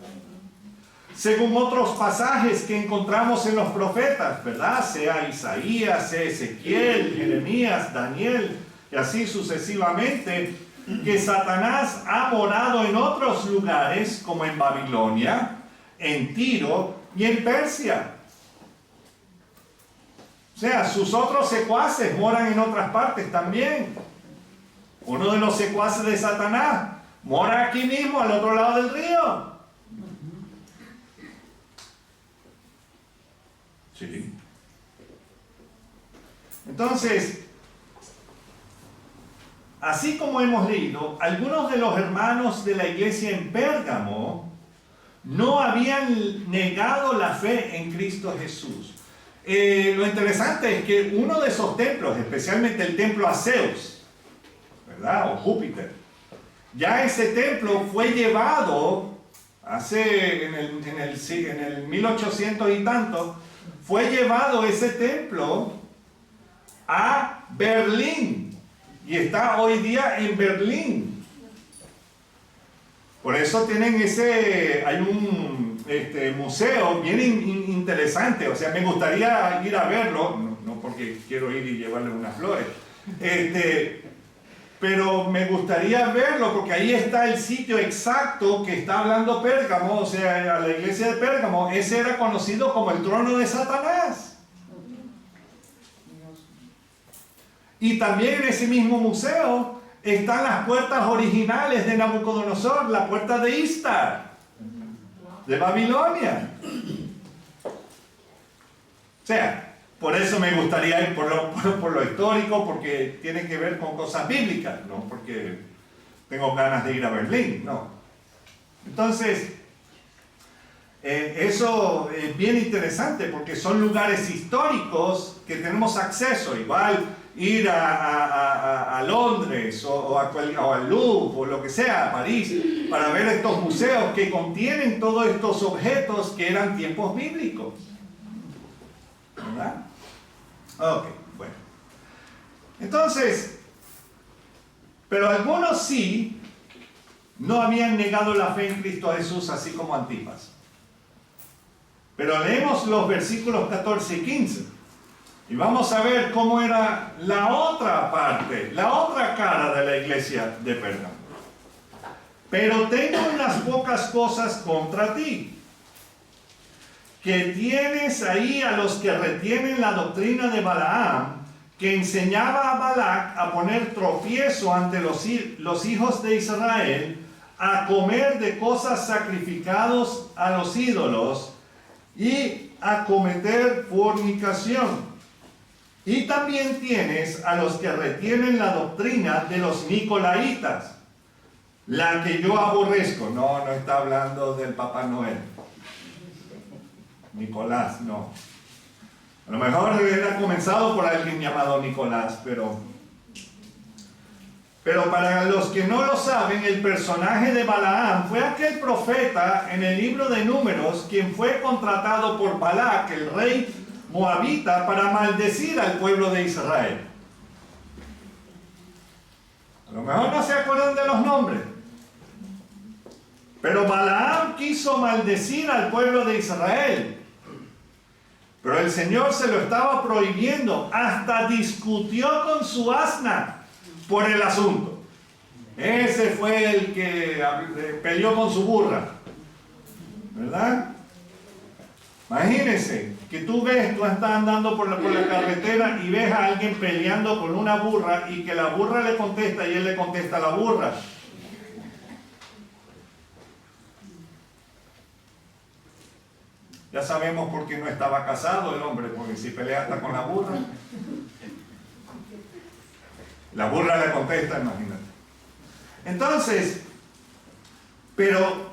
Según otros pasajes que encontramos en los profetas, ¿verdad? Sea Isaías, sea Ezequiel, Jeremías, Daniel, y así sucesivamente, que Satanás ha morado en otros lugares, como en Babilonia, en Tiro y en Persia. O sea, sus otros secuaces moran en otras partes también. Uno de los secuaces de Satanás mora aquí mismo, al otro lado del río. Sí. Entonces, así como hemos leído, algunos de los hermanos de la iglesia en Pérgamo no habían negado la fe en Cristo Jesús. Lo interesante es que uno de esos templos, especialmente el templo a Zeus, ¿verdad? O Júpiter, ya ese templo fue llevado en el 1800 y tanto, fue llevado ese templo a Berlín y está hoy día en Berlín. Por eso tienen hay un museo bien interesante, o sea, me gustaría ir a verlo, no porque quiero ir y llevarle unas flores, pero me gustaría verlo porque ahí está el sitio exacto que está hablando Pérgamo, o sea, a la iglesia de Pérgamo. Ese era conocido como el trono de Satanás. Y también en ese mismo museo están las puertas originales de Nabucodonosor, la puerta de Istar, de Babilonia. O sea, por eso me gustaría ir por lo histórico, porque tiene que ver con cosas bíblicas, no porque tengo ganas de ir a Berlín, no. Entonces, eso es bien interesante porque son lugares históricos que tenemos acceso. Igual ir a Londres o al Louvre o lo que sea, a París, para ver estos museos que contienen todos estos objetos que eran tiempos bíblicos. ¿Verdad? Ok, bueno. Entonces, pero algunos sí no habían negado la fe en Cristo Jesús, así como Antipas. Pero leemos los versículos 14 y 15 y vamos a ver cómo era la otra parte, la otra cara de la iglesia de Pérgamo. Pero tengo unas pocas cosas contra ti, que tienes ahí a los que retienen la doctrina de Balaam, que enseñaba a Balac a poner tropiezo ante los hijos de Israel, a comer de cosas sacrificadas a los ídolos y a cometer fornicación. Y también tienes a los que retienen la doctrina de los nicolaitas, la que yo aborrezco. No está hablando del Papá Noel. Nicolás, no. A lo mejor hubiera comenzado por alguien llamado Nicolás, pero para los que no lo saben, el personaje de Balaam fue aquel profeta en el libro de Números, quien fue contratado por Balac, el rey moabita, para maldecir al pueblo de Israel. A lo mejor no se acuerdan de los nombres, pero Balaam quiso maldecir al pueblo de Israel. Pero el Señor se lo estaba prohibiendo, hasta discutió con su asna por el asunto. Ese fue el que peleó con su burra, ¿verdad? Imagínense que tú estás andando por la carretera y ves a alguien peleando con una burra y que la burra le contesta y él le contesta a la burra. Ya sabemos por qué no estaba casado el hombre, porque si pelea hasta con la burra le contesta, imagínate. Entonces, pero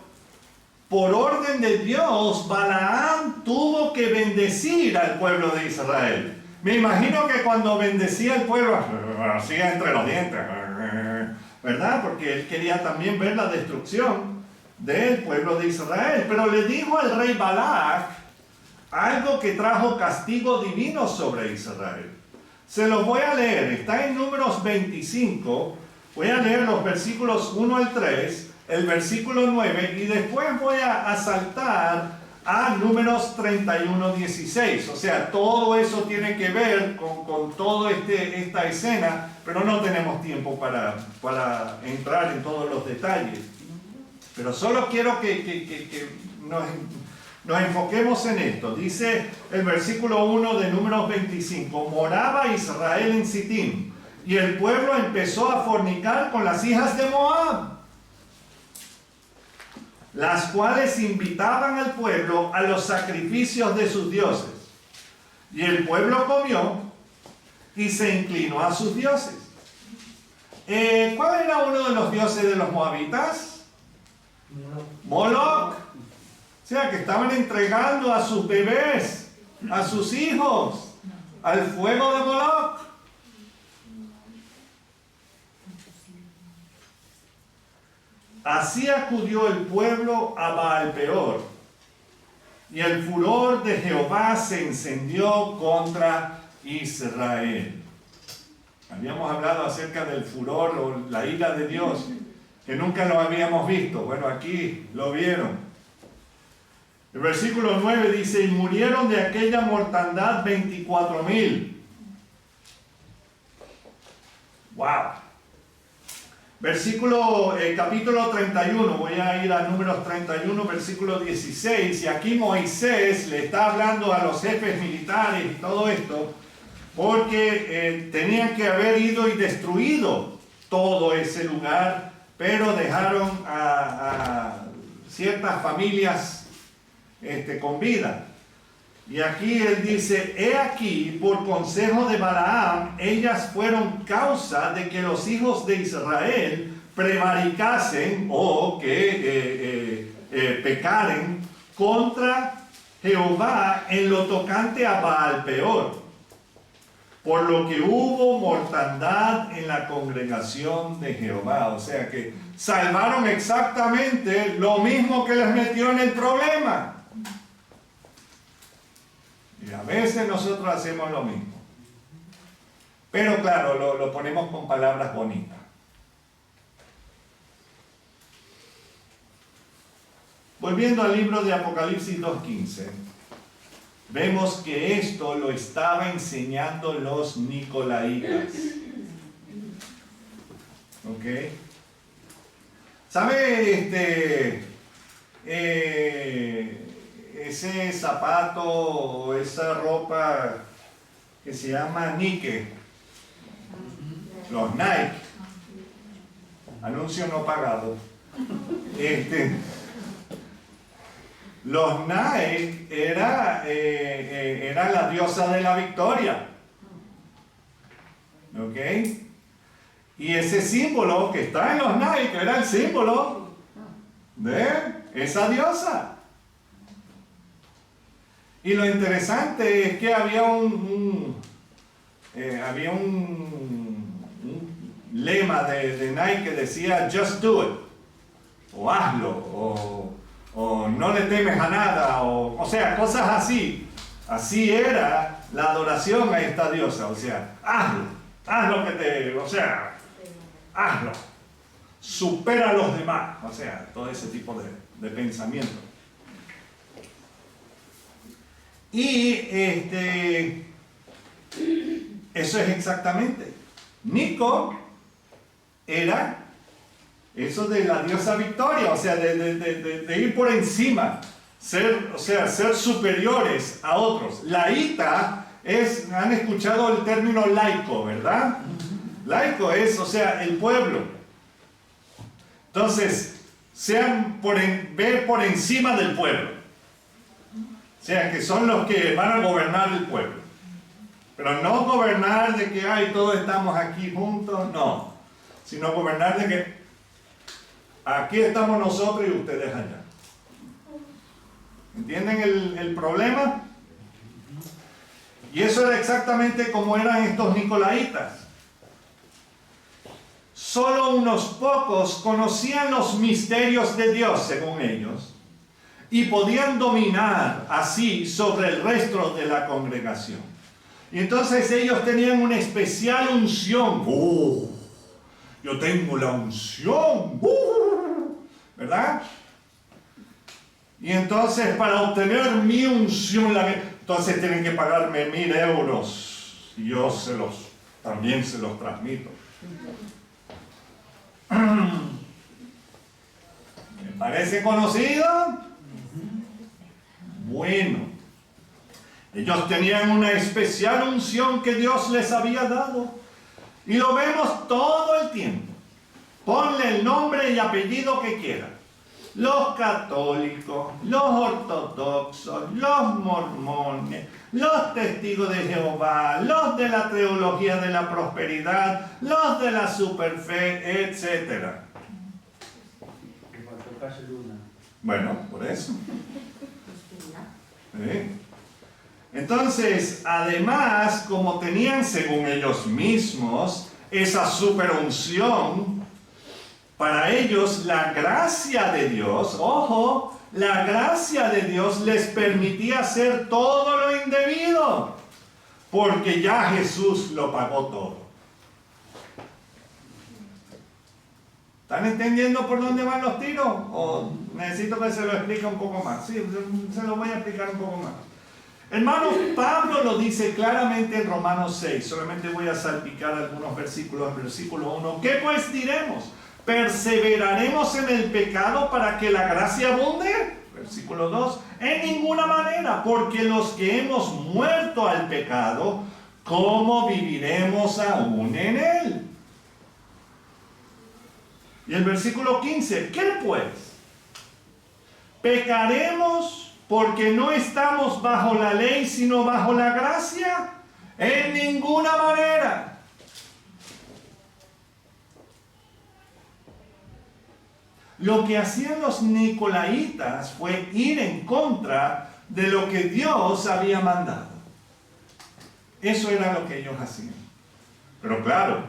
por orden de Dios, Balaam tuvo que bendecir al pueblo de Israel. Me imagino que cuando bendecía al pueblo, hacía entre los dientes, ¿verdad? Porque él quería también ver la destrucción del pueblo de Israel. Pero le dijo al rey Balac algo que trajo castigo divino sobre Israel. Se los voy a leer, está en Números 25, voy a leer los versículos 1 al 3, el versículo 9, y después voy a saltar a Números 31, 16. O sea, todo eso tiene que ver con toda esta escena, pero no tenemos tiempo para entrar en todos los detalles. Pero solo quiero que nos enfoquemos en esto. Dice el versículo 1 de Números 25, moraba Israel en Sitim, y el pueblo empezó a fornicar con las hijas de Moab, las cuales invitaban al pueblo a los sacrificios de sus dioses. Y el pueblo comió y se inclinó a sus dioses. ¿Cuál era uno de los dioses de los moabitas? Moloch. O sea, que estaban entregando a sus bebés, a sus hijos, al fuego de Moloch. Así acudió el pueblo a Baal-peor, y el furor de Jehová se encendió contra Israel. Habíamos hablado acerca del furor o la ira de Dios, que nunca lo habíamos visto. Bueno, aquí lo vieron. El versículo 9 dice, y murieron de aquella mortandad 24,000. ¡Wow! Capítulo 31, voy a ir a Números 31, versículo 16, y aquí Moisés le está hablando a los jefes militares y todo esto, porque tenían que haber ido y destruido todo ese lugar, pero dejaron a ciertas familias con vida. Y aquí él dice, he aquí, por consejo de Balaam, ellas fueron causa de que los hijos de Israel prevaricasen o que pecaren contra Jehová en lo tocante a Baal Peor, por lo que hubo mortandad en la congregación de Jehová. O sea que salvaron exactamente lo mismo que les metió en el problema. Y a veces nosotros hacemos lo mismo. Pero claro, lo ponemos con palabras bonitas. Volviendo al libro de Apocalipsis 2:15, vemos que esto lo estaba enseñando los nicolaitas. ¿Ok? ¿Sabe ese zapato o esa ropa que se llama Nike? Los Nike. Anuncio no pagado. Los Nike era la diosa de la victoria. ¿Ok? Y ese símbolo que está en los Nike era el símbolo de esa diosa. Y lo interesante es que había un lema de Nike que decía just do it, o hazlo, o no le temes a nada, o sea, cosas así. Así era la adoración a esta diosa, o sea, hazlo hazlo, supera a los demás, o sea, todo ese tipo de pensamiento. Y eso es exactamente. Nico era eso de la diosa victoria, o sea, de ir por encima, ser superiores a otros. Laíta han escuchado el término laico, ¿verdad? Laico es, o sea, el pueblo. Entonces, ver por encima del pueblo. O sea, que son los que van a gobernar el pueblo. Pero no gobernar de que, todos estamos aquí juntos, no. Sino gobernar de que aquí estamos nosotros y ustedes allá. ¿Entienden el problema? Y eso era exactamente como eran estos nicolaitas. Solo unos pocos conocían los misterios de Dios, según ellos, y podían dominar así sobre el resto de la congregación. Y entonces ellos tenían una especial unción. Yo tengo la unción, ¿verdad? Y entonces para obtener mi unción, entonces tienen que pagarme 1,000 euros. Y yo también se los transmito. ¿Me parece conocido? Bueno, ellos tenían una especial unción que Dios les había dado. Y lo vemos todo el tiempo. Ponle el nombre y apellido que quiera. Los católicos, los ortodoxos, los mormones, los testigos de Jehová, los de la teología de la prosperidad, los de la superfe, etc. Bueno, por eso. ¿Sí? Entonces, además, como tenían según ellos mismos esa superunción, para ellos la gracia de Dios, ojo, la gracia de Dios les permitía hacer todo lo indebido, porque ya Jesús lo pagó todo. ¿Están entendiendo por dónde van los tiros? ¿O necesito que se lo explique un poco más? Sí, se lo voy a explicar un poco más. Hermanos, Pablo lo dice claramente en Romanos 6. Solamente voy a salpicar algunos versículos. Versículo 1. ¿Qué pues diremos? ¿perseveraremos en el pecado para que la gracia abunde? Versículo 2. En ninguna manera, porque los que hemos muerto al pecado, ¿cómo viviremos aún en él? Y el versículo 15, ¿qué pues? ¿Pecaremos porque no estamos bajo la ley, sino bajo la gracia? En ninguna manera. Lo que hacían los nicolaitas fue ir en contra de lo que Dios había mandado. Eso era lo que ellos hacían. Pero claro,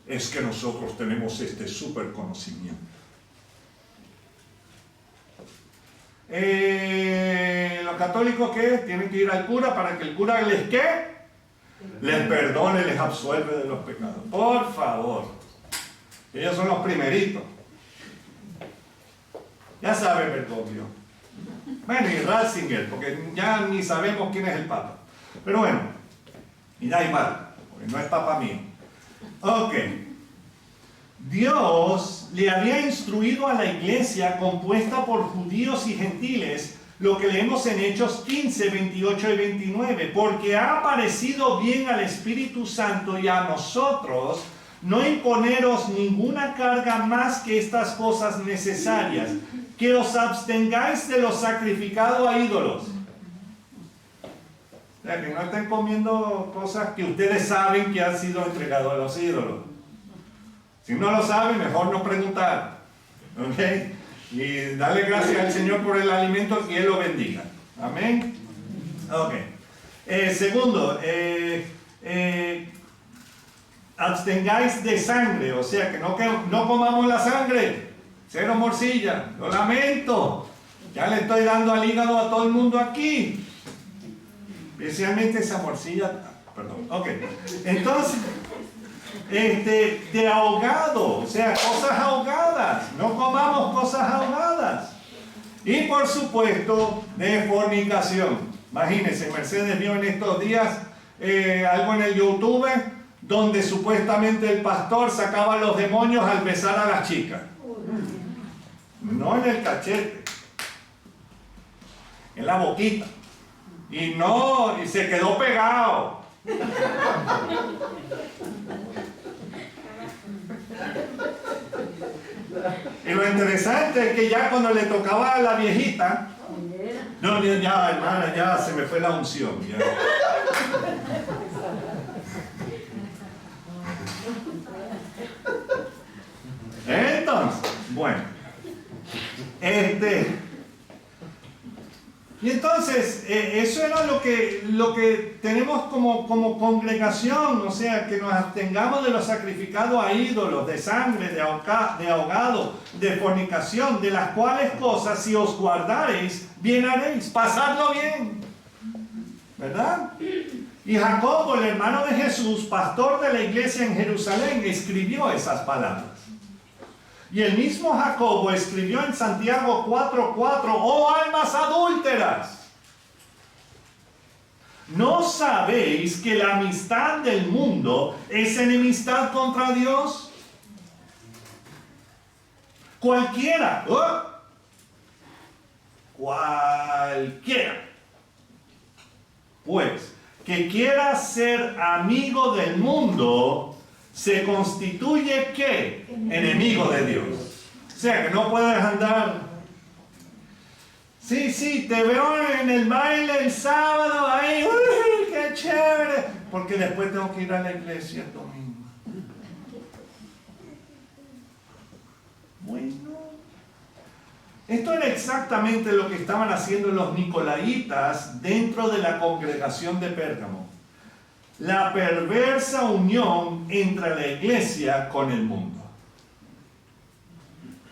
es que nosotros tenemos este súper conocimiento. Los católicos, ¿qué? Tienen que ir al cura para que el cura les, ¿qué? Les perdone, les absuelve de los pecados. Por favor. Ellos son los primeritos. Ya sabe Bergoglio. Bueno, y Ratzinger, porque ya ni sabemos quién es el Papa. Pero bueno, y da igual, porque no es Papa mío. Ok. Dios le había instruido a la iglesia compuesta por judíos y gentiles, lo que leemos en Hechos 15, 28 y 29, porque ha parecido bien al Espíritu Santo y a nosotros no imponeros ninguna carga más que estas cosas necesarias, que os abstengáis de lo sacrificado a ídolos. O sea, que no estén comiendo cosas que ustedes saben que han sido entregados a los ídolos. Si no lo saben, mejor no preguntar. ¿Ok? Y darle gracias al Señor por el alimento y Él lo bendiga. Amén. Ok. Segundo, abstengáis de sangre, o sea que no comamos la sangre. Cero morcilla, lo lamento. Ya le estoy dando al hígado a todo el mundo aquí. Especialmente esa morcilla. Perdón, ok. Entonces, de ahogado, o sea, cosas ahogadas. No comamos cosas ahogadas. Y por supuesto, de fornicación. Imagínense, Mercedes vio en estos días algo en el YouTube donde supuestamente el pastor sacaba los demonios al besar a las chicas. No en el cachete, en la boquita. Y se quedó pegado. Y lo interesante es que ya cuando le tocaba a la viejita, no, ya hermana, ya se me fue la unción. Ya. Entonces, bueno. Y entonces, eso era lo que tenemos como congregación, o sea, que nos abstengamos de lo sacrificado a ídolos, de sangre, de ahogado, de fornicación, de las cuales cosas, si os guardareis, bien haréis, pasadlo bien, ¿verdad? Y Jacobo, el hermano de Jesús, pastor de la iglesia en Jerusalén, escribió esas palabras. Y el mismo Jacobo escribió en Santiago 4:4, oh almas adúlteras, ¿no sabéis que la amistad del mundo es enemistad contra Dios? Cualquiera, pues, que quiera ser amigo del mundo, se constituye, ¿qué? Enemigo de Dios. O sea, que no puedes andar. Sí, te veo en el baile el sábado, ahí, ¡uy, qué chévere! Porque después tengo que ir a la iglesia el domingo. Bueno, esto era exactamente lo que estaban haciendo los nicolaitas dentro de la congregación de Pérgamo. La perversa unión entre la iglesia con el mundo.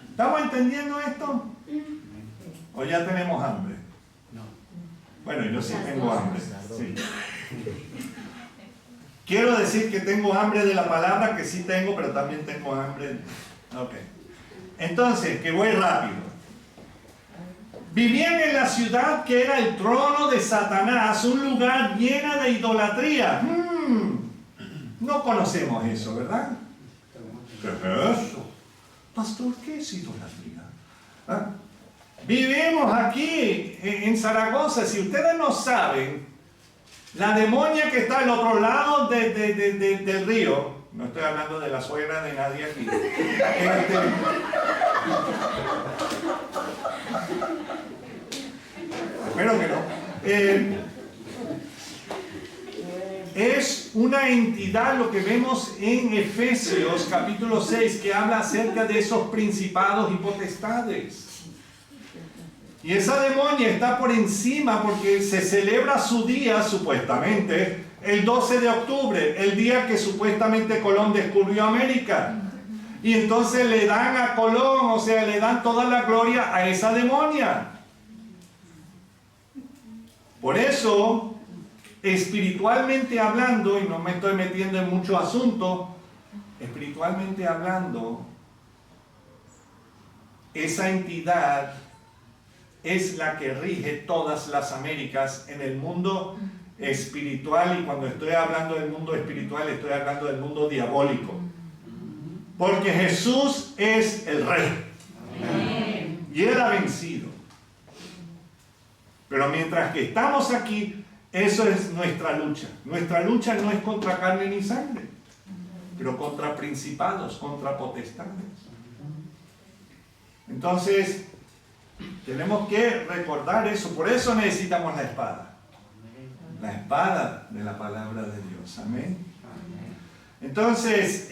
¿Estamos entendiendo esto? ¿O ya tenemos hambre? No. Bueno, yo sí tengo hambre. Sí. Quiero decir que tengo hambre de la palabra, que sí tengo, pero también tengo hambre. Ok. Entonces, que voy rápido. Vivían en la ciudad que era el trono de Satanás, un lugar lleno de idolatría. No conocemos eso, ¿verdad? ¿Qué es eso? Pastor, ¿qué es idolatría? ¿Ah? Vivimos aquí en Zaragoza. Si ustedes no saben, la demonia que está al otro lado del río, no estoy hablando de la suegra de nadie aquí, espero que no, es una entidad, lo que vemos en Efesios capítulo 6, que habla acerca de esos principados y potestades. Y esa demonia está por encima porque se celebra su día, supuestamente, el 12 de octubre, el día que supuestamente Colón descubrió América. Y entonces le dan a Colón, o sea, le dan toda la gloria a esa demonia. Por eso, espiritualmente hablando, y no me estoy metiendo en mucho asunto, espiritualmente hablando, esa entidad es la que rige todas las Américas en el mundo espiritual, y cuando estoy hablando del mundo espiritual estoy hablando del mundo diabólico, porque Jesús es el Rey. Amén. Y Él ha vencido. Pero mientras que estamos aquí, eso es nuestra lucha. Nuestra lucha no es contra carne ni sangre, pero contra principados, contra potestades. Entonces, tenemos que recordar eso. Por eso necesitamos la espada. La espada de la palabra de Dios. Amén. Entonces,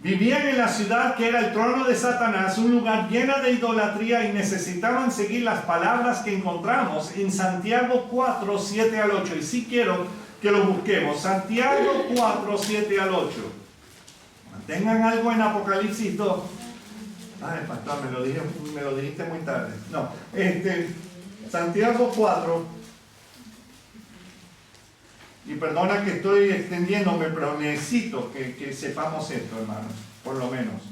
vivían en la ciudad que era el trono de Satanás, un lugar lleno de idolatría, y necesitaban seguir las palabras que encontramos en Santiago 4, 7 al 8. Y sí quiero que lo busquemos. Santiago 4, 7 al 8. Tengan algo en Apocalipsis 2. Ay, pastor, me lo dijiste muy tarde. No, Santiago 4, y perdona que estoy extendiéndome, pero necesito que sepamos esto, hermanos, por lo menos.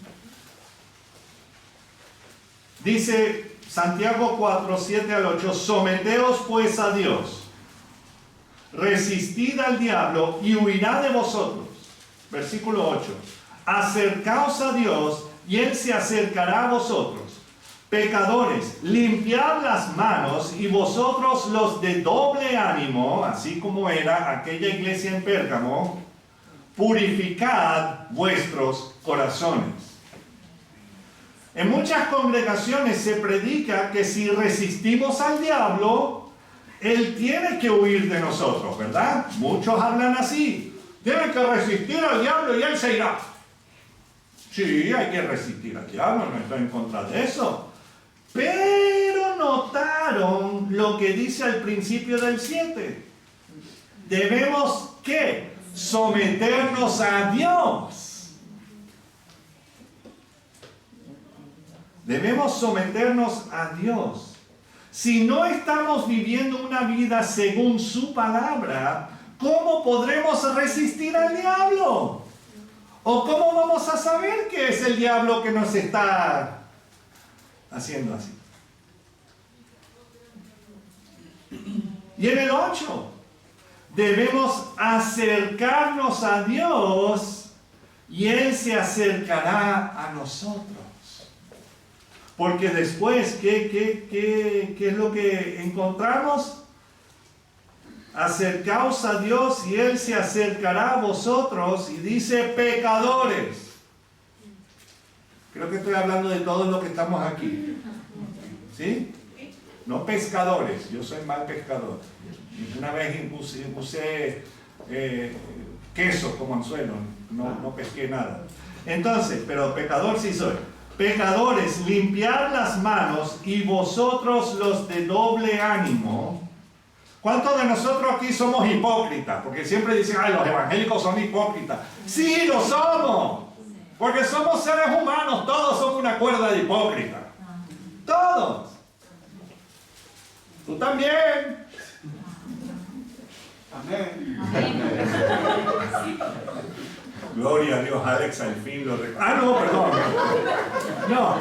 Dice Santiago 4, 7 al 8, someteos pues a Dios, resistid al diablo y huirá de vosotros. Versículo 8, acercaos a Dios y Él se acercará a vosotros. Pecadores, limpiad las manos, y vosotros los de doble ánimo, así como era aquella iglesia en Pérgamo, purificad vuestros corazones. En muchas congregaciones se predica que si resistimos al diablo, Él tiene que huir de nosotros, ¿verdad? Muchos hablan así. Tienen que resistir al diablo y Él se irá. Sí, hay que resistir al diablo, no estoy en contra de eso. Pero notaron lo que dice al principio del 7. Debemos, ¿qué? Someternos a Dios. Debemos someternos a Dios. Si no estamos viviendo una vida según su palabra, ¿cómo podremos resistir al diablo? ¿O cómo vamos a saber que es el diablo que nos está haciendo así? Y en el 8, debemos acercarnos a Dios y Él se acercará a nosotros. Porque después, ¿qué es lo que encontramos? Acercaos a Dios y Él se acercará a vosotros, y dice pecadores. Creo que estoy hablando de todos los que estamos aquí. ¿Sí? No pescadores, yo soy mal pescador. Una vez puse queso como anzuelo, no pesqué nada. Entonces, pero pecador sí soy. Pecadores, limpiad las manos, y vosotros los de doble ánimo. ¿Cuántos de nosotros aquí somos hipócritas? Porque siempre dicen, ay, los evangélicos son hipócritas. Sí, lo somos. Porque somos seres humanos, todos somos una cuerda de hipócritas. Todos. Tú también. Amén. Gloria a Dios, Alex, al fin lo recuerdo. Ah, no, perdón. No.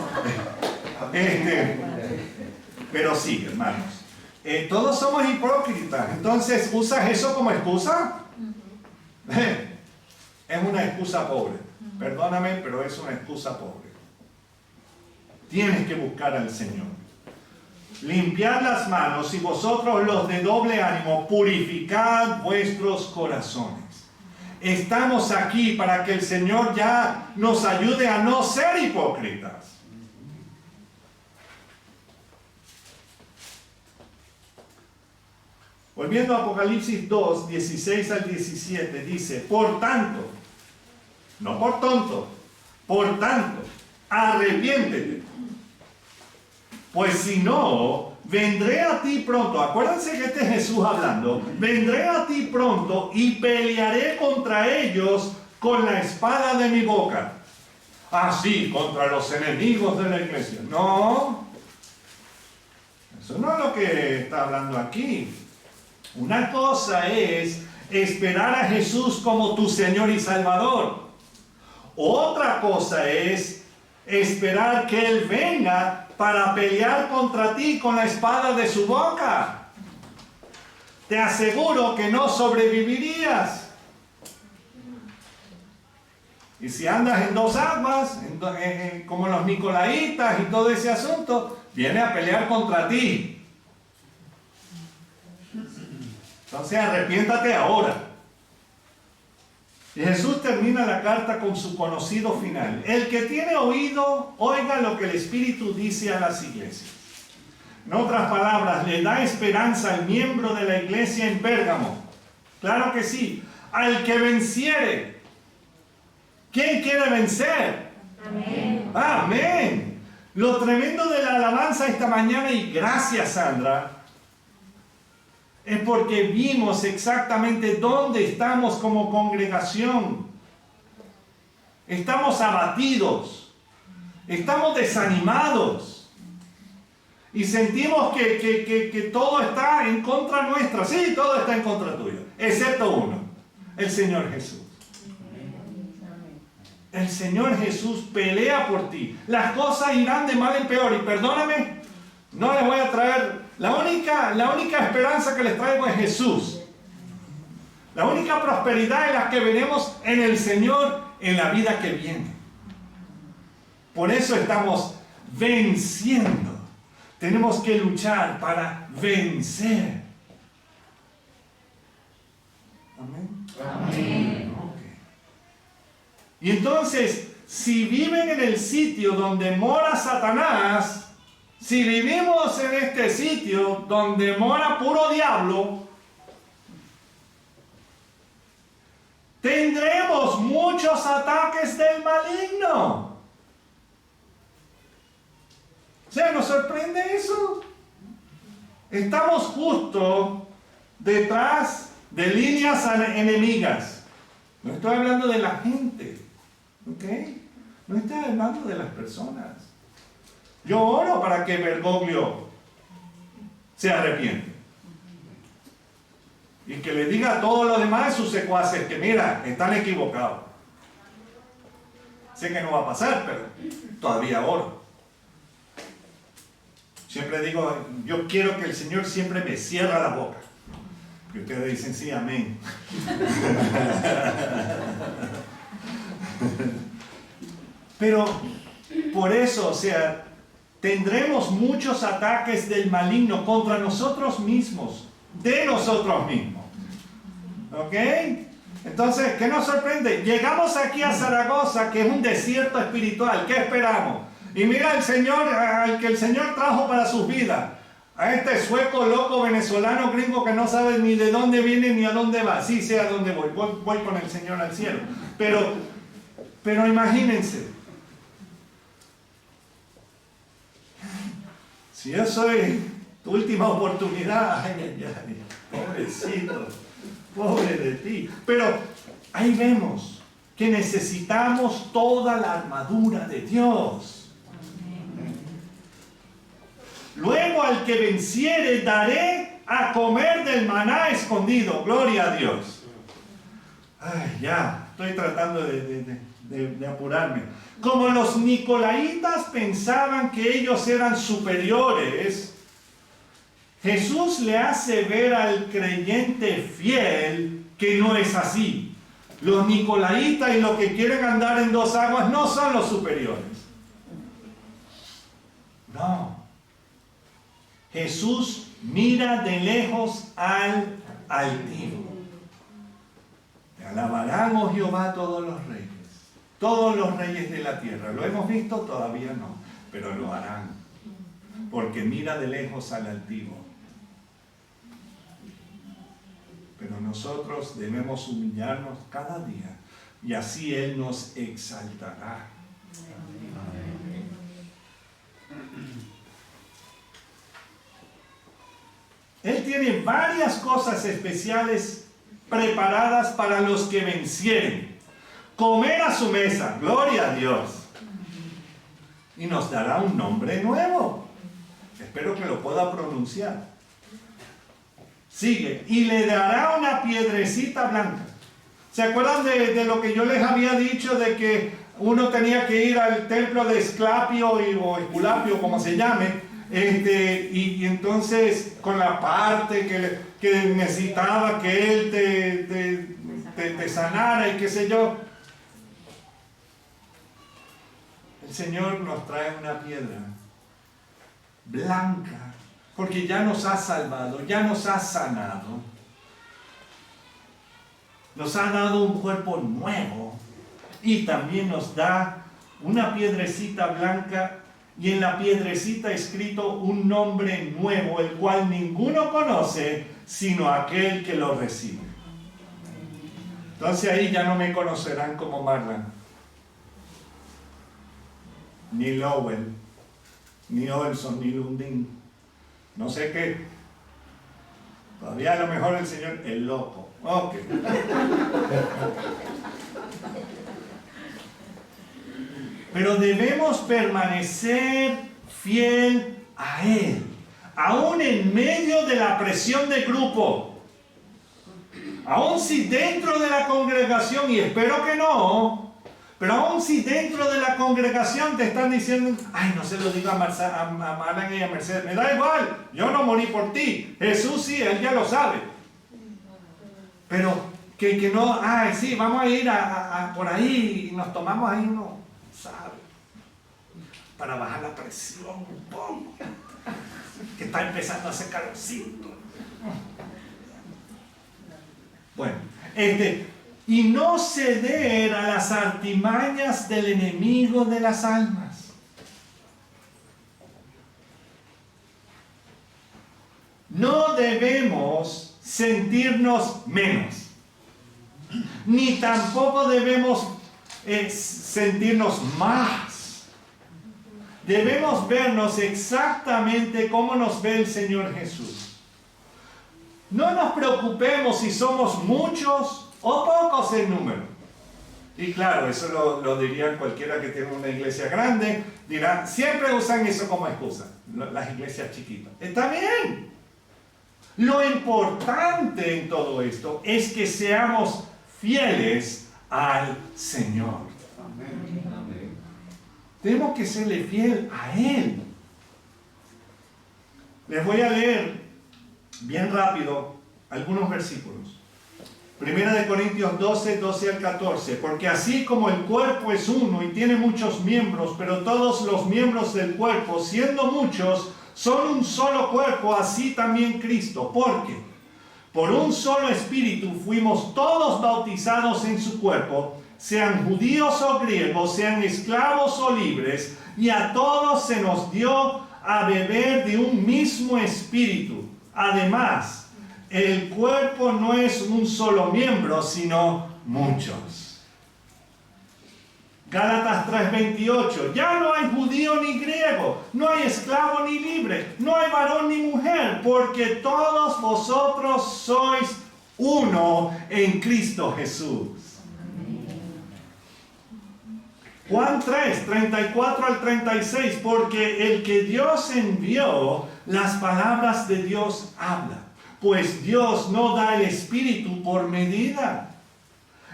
Pero sí, hermanos. Todos somos hipócritas. Entonces, ¿usas eso como excusa? Es una excusa pobre. Perdóname, pero es una excusa pobre. Tienes que buscar al Señor. Limpiad las manos y vosotros los de doble ánimo, purificad vuestros corazones. Estamos aquí para que el Señor ya nos ayude a no ser hipócritas. Volviendo a Apocalipsis 2, 16 al 17, dice, por tanto, no por tonto, por tanto, arrepiéntete. Pues si no, vendré a ti pronto. Acuérdense que este es Jesús hablando. Vendré a ti pronto y pelearé contra ellos con la espada de mi boca. Así, contra los enemigos de la iglesia. No, eso no es lo que está hablando aquí. Una cosa es esperar a Jesús como tu Señor y Salvador. Otra cosa es esperar que Él venga para pelear contra ti con la espada de su boca. Te aseguro que no sobrevivirías. Y si andas en dos aguas, como los nicolaitas y todo ese asunto, viene a pelear contra ti. Entonces arrepiéntate ahora. Y Jesús termina la carta con su conocido final. El que tiene oído, oiga lo que el Espíritu dice a las iglesias. En otras palabras, le da esperanza al miembro de la iglesia en Pérgamo. Claro que sí. Al que venciere. ¿Quién quiere vencer? Amén. Amén. Lo tremendo de la alabanza esta mañana, y gracias, Sandra, es porque vimos exactamente dónde estamos como congregación. Estamos abatidos, estamos desanimados y sentimos que todo está en contra nuestra. Sí, todo está en contra tuya, excepto uno, el Señor Jesús. El Señor Jesús pelea por ti. Las cosas irán de mal en peor, y perdóname, no les voy a traer, la única esperanza que les traigo es Jesús. La única prosperidad es la que veremos en el Señor en la vida que viene. Por eso estamos venciendo. Tenemos que luchar para vencer. Amén. Amén. Y entonces, si viven en el sitio donde mora Satanás, si vivimos en este sitio donde mora puro diablo, tendremos muchos ataques del maligno. O sea, ¿nos sorprende eso? Estamos justo detrás de líneas enemigas. No estoy hablando de la gente, ¿ok? No estoy hablando de las personas. Yo oro para que Bergoglio se arrepiente. Y que le diga a todos los demás, sus secuaces, que mira, están equivocados. Sé que no va a pasar, pero todavía oro. Siempre digo, yo quiero que el Señor siempre me cierre la boca. Y ustedes dicen, sí, amén. Pero por eso, o sea, tendremos muchos ataques del maligno contra nosotros mismos, de nosotros mismos. ¿Ok? Entonces, ¿qué nos sorprende? Llegamos aquí a Zaragoza, que es un desierto espiritual. ¿Qué esperamos? Y mira al Señor, al que el Señor trajo para sus vidas. A este sueco, loco, venezolano, gringo, que no sabe ni de dónde viene ni a dónde va. Sí sé a dónde voy. Voy con el Señor al cielo. Pero imagínense. Si yo soy tu última oportunidad, ay, pobrecito, pobre de ti. Pero ahí vemos que necesitamos toda la armadura de Dios. Luego al que venciere daré a comer del maná escondido. Gloria a Dios. Ay, ya, estoy tratando de apurarme. Como los nicolaitas pensaban que ellos eran superiores, Jesús le hace ver al creyente fiel que no es así. Los nicolaitas y los que quieren andar en dos aguas no son los superiores. No. Jesús mira de lejos al altivo. Te alabarán, oh Jehová, todos los reyes de la tierra. ¿Lo hemos visto? Todavía no, pero lo harán, porque mira de lejos al altivo. Pero nosotros debemos humillarnos cada día, y así Él nos exaltará. Él tiene varias cosas especiales preparadas para los que vencieren. Comer a su mesa, gloria a Dios. Y nos dará un nombre nuevo. Espero que lo pueda pronunciar. Sigue. Y le dará una piedrecita blanca. ¿Se acuerdan de lo que yo les había dicho de que uno tenía que ir al templo de Esclapio o Esculapio, como se llame? Y entonces con la parte que necesitaba que él te sanara y qué sé yo. El Señor nos trae una piedra blanca, porque ya nos ha salvado, ya nos ha sanado, nos ha dado un cuerpo nuevo y también nos da una piedrecita blanca. Y en la piedrecita escrito un nombre nuevo, el cual ninguno conoce, sino aquel que lo recibe. Entonces ahí ya no me conocerán como Marlon, ni Lowell, ni Olson, ni Lundin. No sé qué. Todavía a lo mejor el Señor, el loco. Ok. Pero debemos permanecer fiel a Él, aún en medio de la presión de grupo, aún si dentro de la congregación, y espero que no, pero aún si dentro de la congregación te están diciendo, ay, no se lo digo a Marlon y a Mercedes, me da igual, yo no morí por ti, Jesús sí, Él ya lo sabe, pero que no, ay, sí, vamos a ir por ahí y nos tomamos ahí uno, ¿sabe? Para bajar la presión un poco, que está empezando a hacer calorcito. Bueno, y no ceder a las artimañas del enemigo de las almas. No debemos sentirnos menos, ni tampoco debemos sentirnos más. Debemos vernos exactamente como nos ve el Señor Jesús. No nos preocupemos si somos muchos o pocos en número. Y claro, eso lo diría cualquiera que tenga una iglesia grande. Dirá, siempre usan eso como excusa, las iglesias chiquitas. Está bien. Lo importante en todo esto es que seamos fieles al Señor. Amén. Amén. Tenemos que serle fiel a Él. Les voy a leer bien rápido algunos versículos. Primera de Corintios 12, 12 al 14. Porque así como el cuerpo es uno y tiene muchos miembros, pero todos los miembros del cuerpo, siendo muchos, son un solo cuerpo, así también Cristo. Porque por un solo espíritu fuimos todos bautizados en su cuerpo, sean judíos o griegos, sean esclavos o libres, y a todos se nos dio a beber de un mismo espíritu. Además, el cuerpo no es un solo miembro, sino muchos. Gálatas 3:28. Ya no hay judío ni griego, no hay esclavo ni libre, no hay varón ni mujer, porque todos vosotros sois uno en Cristo Jesús. Juan 3, 34 al 36. Porque el que Dios envió, las palabras de Dios habla. Pues Dios no da el Espíritu por medida.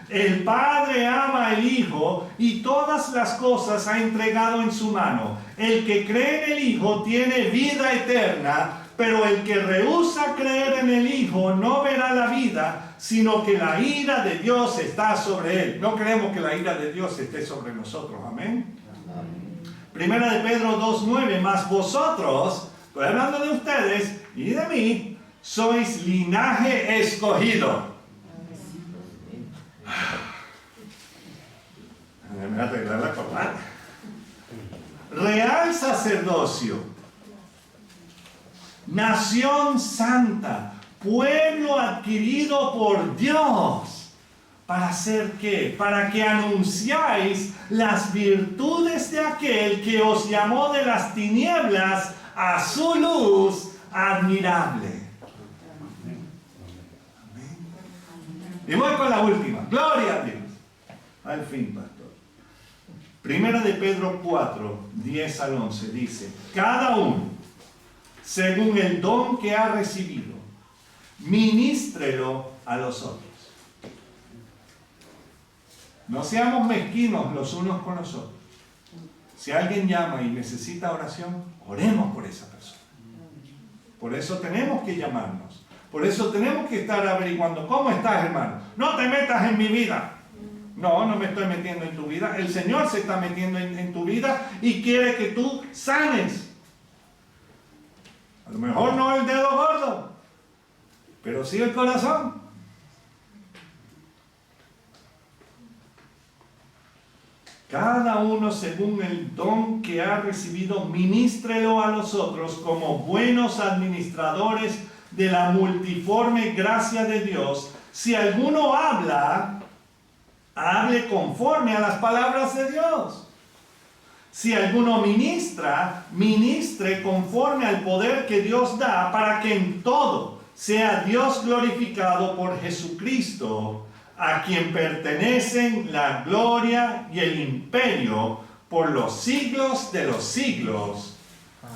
El Padre ama al Hijo y todas las cosas ha entregado en su mano. El que cree en el Hijo tiene vida eterna, pero el que rehúsa creer en el Hijo no verá la vida, sino que la ira de Dios está sobre él. No creemos que la ira de Dios esté sobre nosotros, amén. Primera de Pedro 2:9, mas vosotros, estoy hablando de ustedes y de mí, sois linaje escogido. Déjame arreglar la corbata. Real sacerdocio, nación santa, pueblo adquirido por Dios. ¿Para hacer qué? Para que anunciáis las virtudes de aquel que os llamó de las tinieblas a su luz admirable. Amén. Y voy con la última. Gloria a Dios. Al fin, pastor. Primera de Pedro 4, 10 al 11 dice: cada uno, según el don que ha recibido, ministrelo a los otros. No seamos mezquinos los unos con los otros. Si alguien llama y necesita oración, oremos por esa persona. Por eso tenemos que llamarnos. Por eso tenemos que estar averiguando: ¿cómo estás, hermano? No te metas en mi vida. No, no me estoy metiendo en tu vida. El Señor se está metiendo en tu vida y quiere que tú sanes. A lo mejor no el dedo gordo, pero sí el corazón. Cada uno según el don que ha recibido, ministrelo a los otros como buenos administradores de la multiforme gracia de Dios. Si alguno habla, hable conforme a las palabras de Dios. Si alguno ministra, ministre conforme al poder que Dios da, para que en todo sea Dios glorificado por Jesucristo, a quien pertenecen la gloria y el imperio por los siglos de los siglos.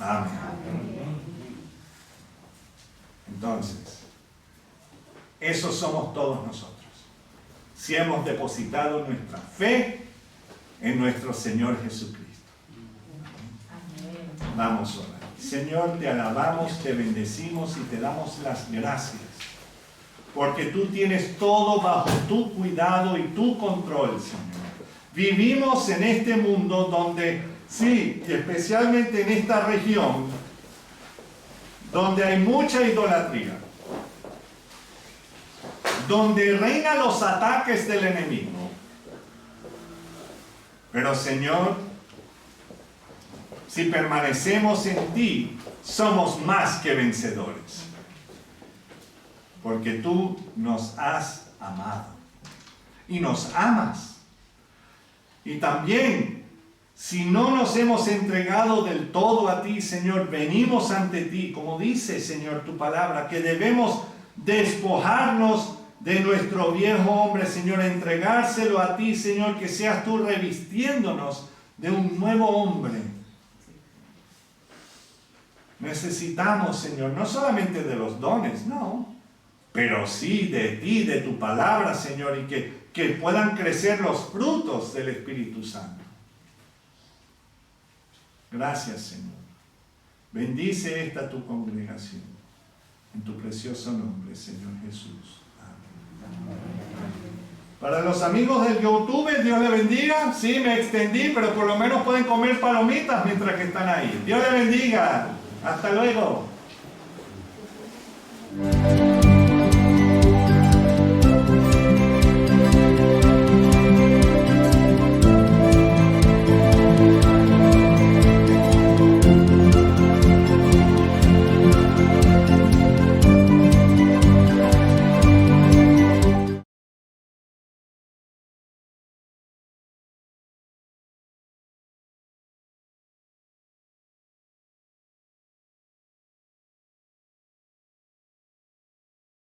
Amén. Entonces, esos somos todos nosotros, si hemos depositado nuestra fe en nuestro Señor Jesucristo. Vamos a orar. Señor, te alabamos, te bendecimos y te damos las gracias, porque tú tienes todo bajo tu cuidado y tu control, Señor. Vivimos en este mundo donde, sí, y especialmente en esta región, donde hay mucha idolatría, donde reinan los ataques del enemigo. Pero, Señor, si permanecemos en ti, somos más que vencedores. Porque tú nos has amado y nos amas. Y también, si no nos hemos entregado del todo a ti, Señor, venimos ante ti, como dice, Señor, tu palabra, que debemos despojarnos de nuestro viejo hombre, Señor, entregárselo a ti, Señor, que seas tú revistiéndonos de un nuevo hombre. Necesitamos, Señor, no solamente de los dones, no, pero sí de ti, de tu palabra, Señor, y que puedan crecer los frutos del Espíritu Santo. Gracias, Señor. Bendice esta tu congregación. En tu precioso nombre, Señor Jesús. Amén. Para los amigos del YouTube, Dios le bendiga. Sí, me extendí, pero por lo menos pueden comer palomitas mientras que están ahí. Dios le bendiga. Hasta luego.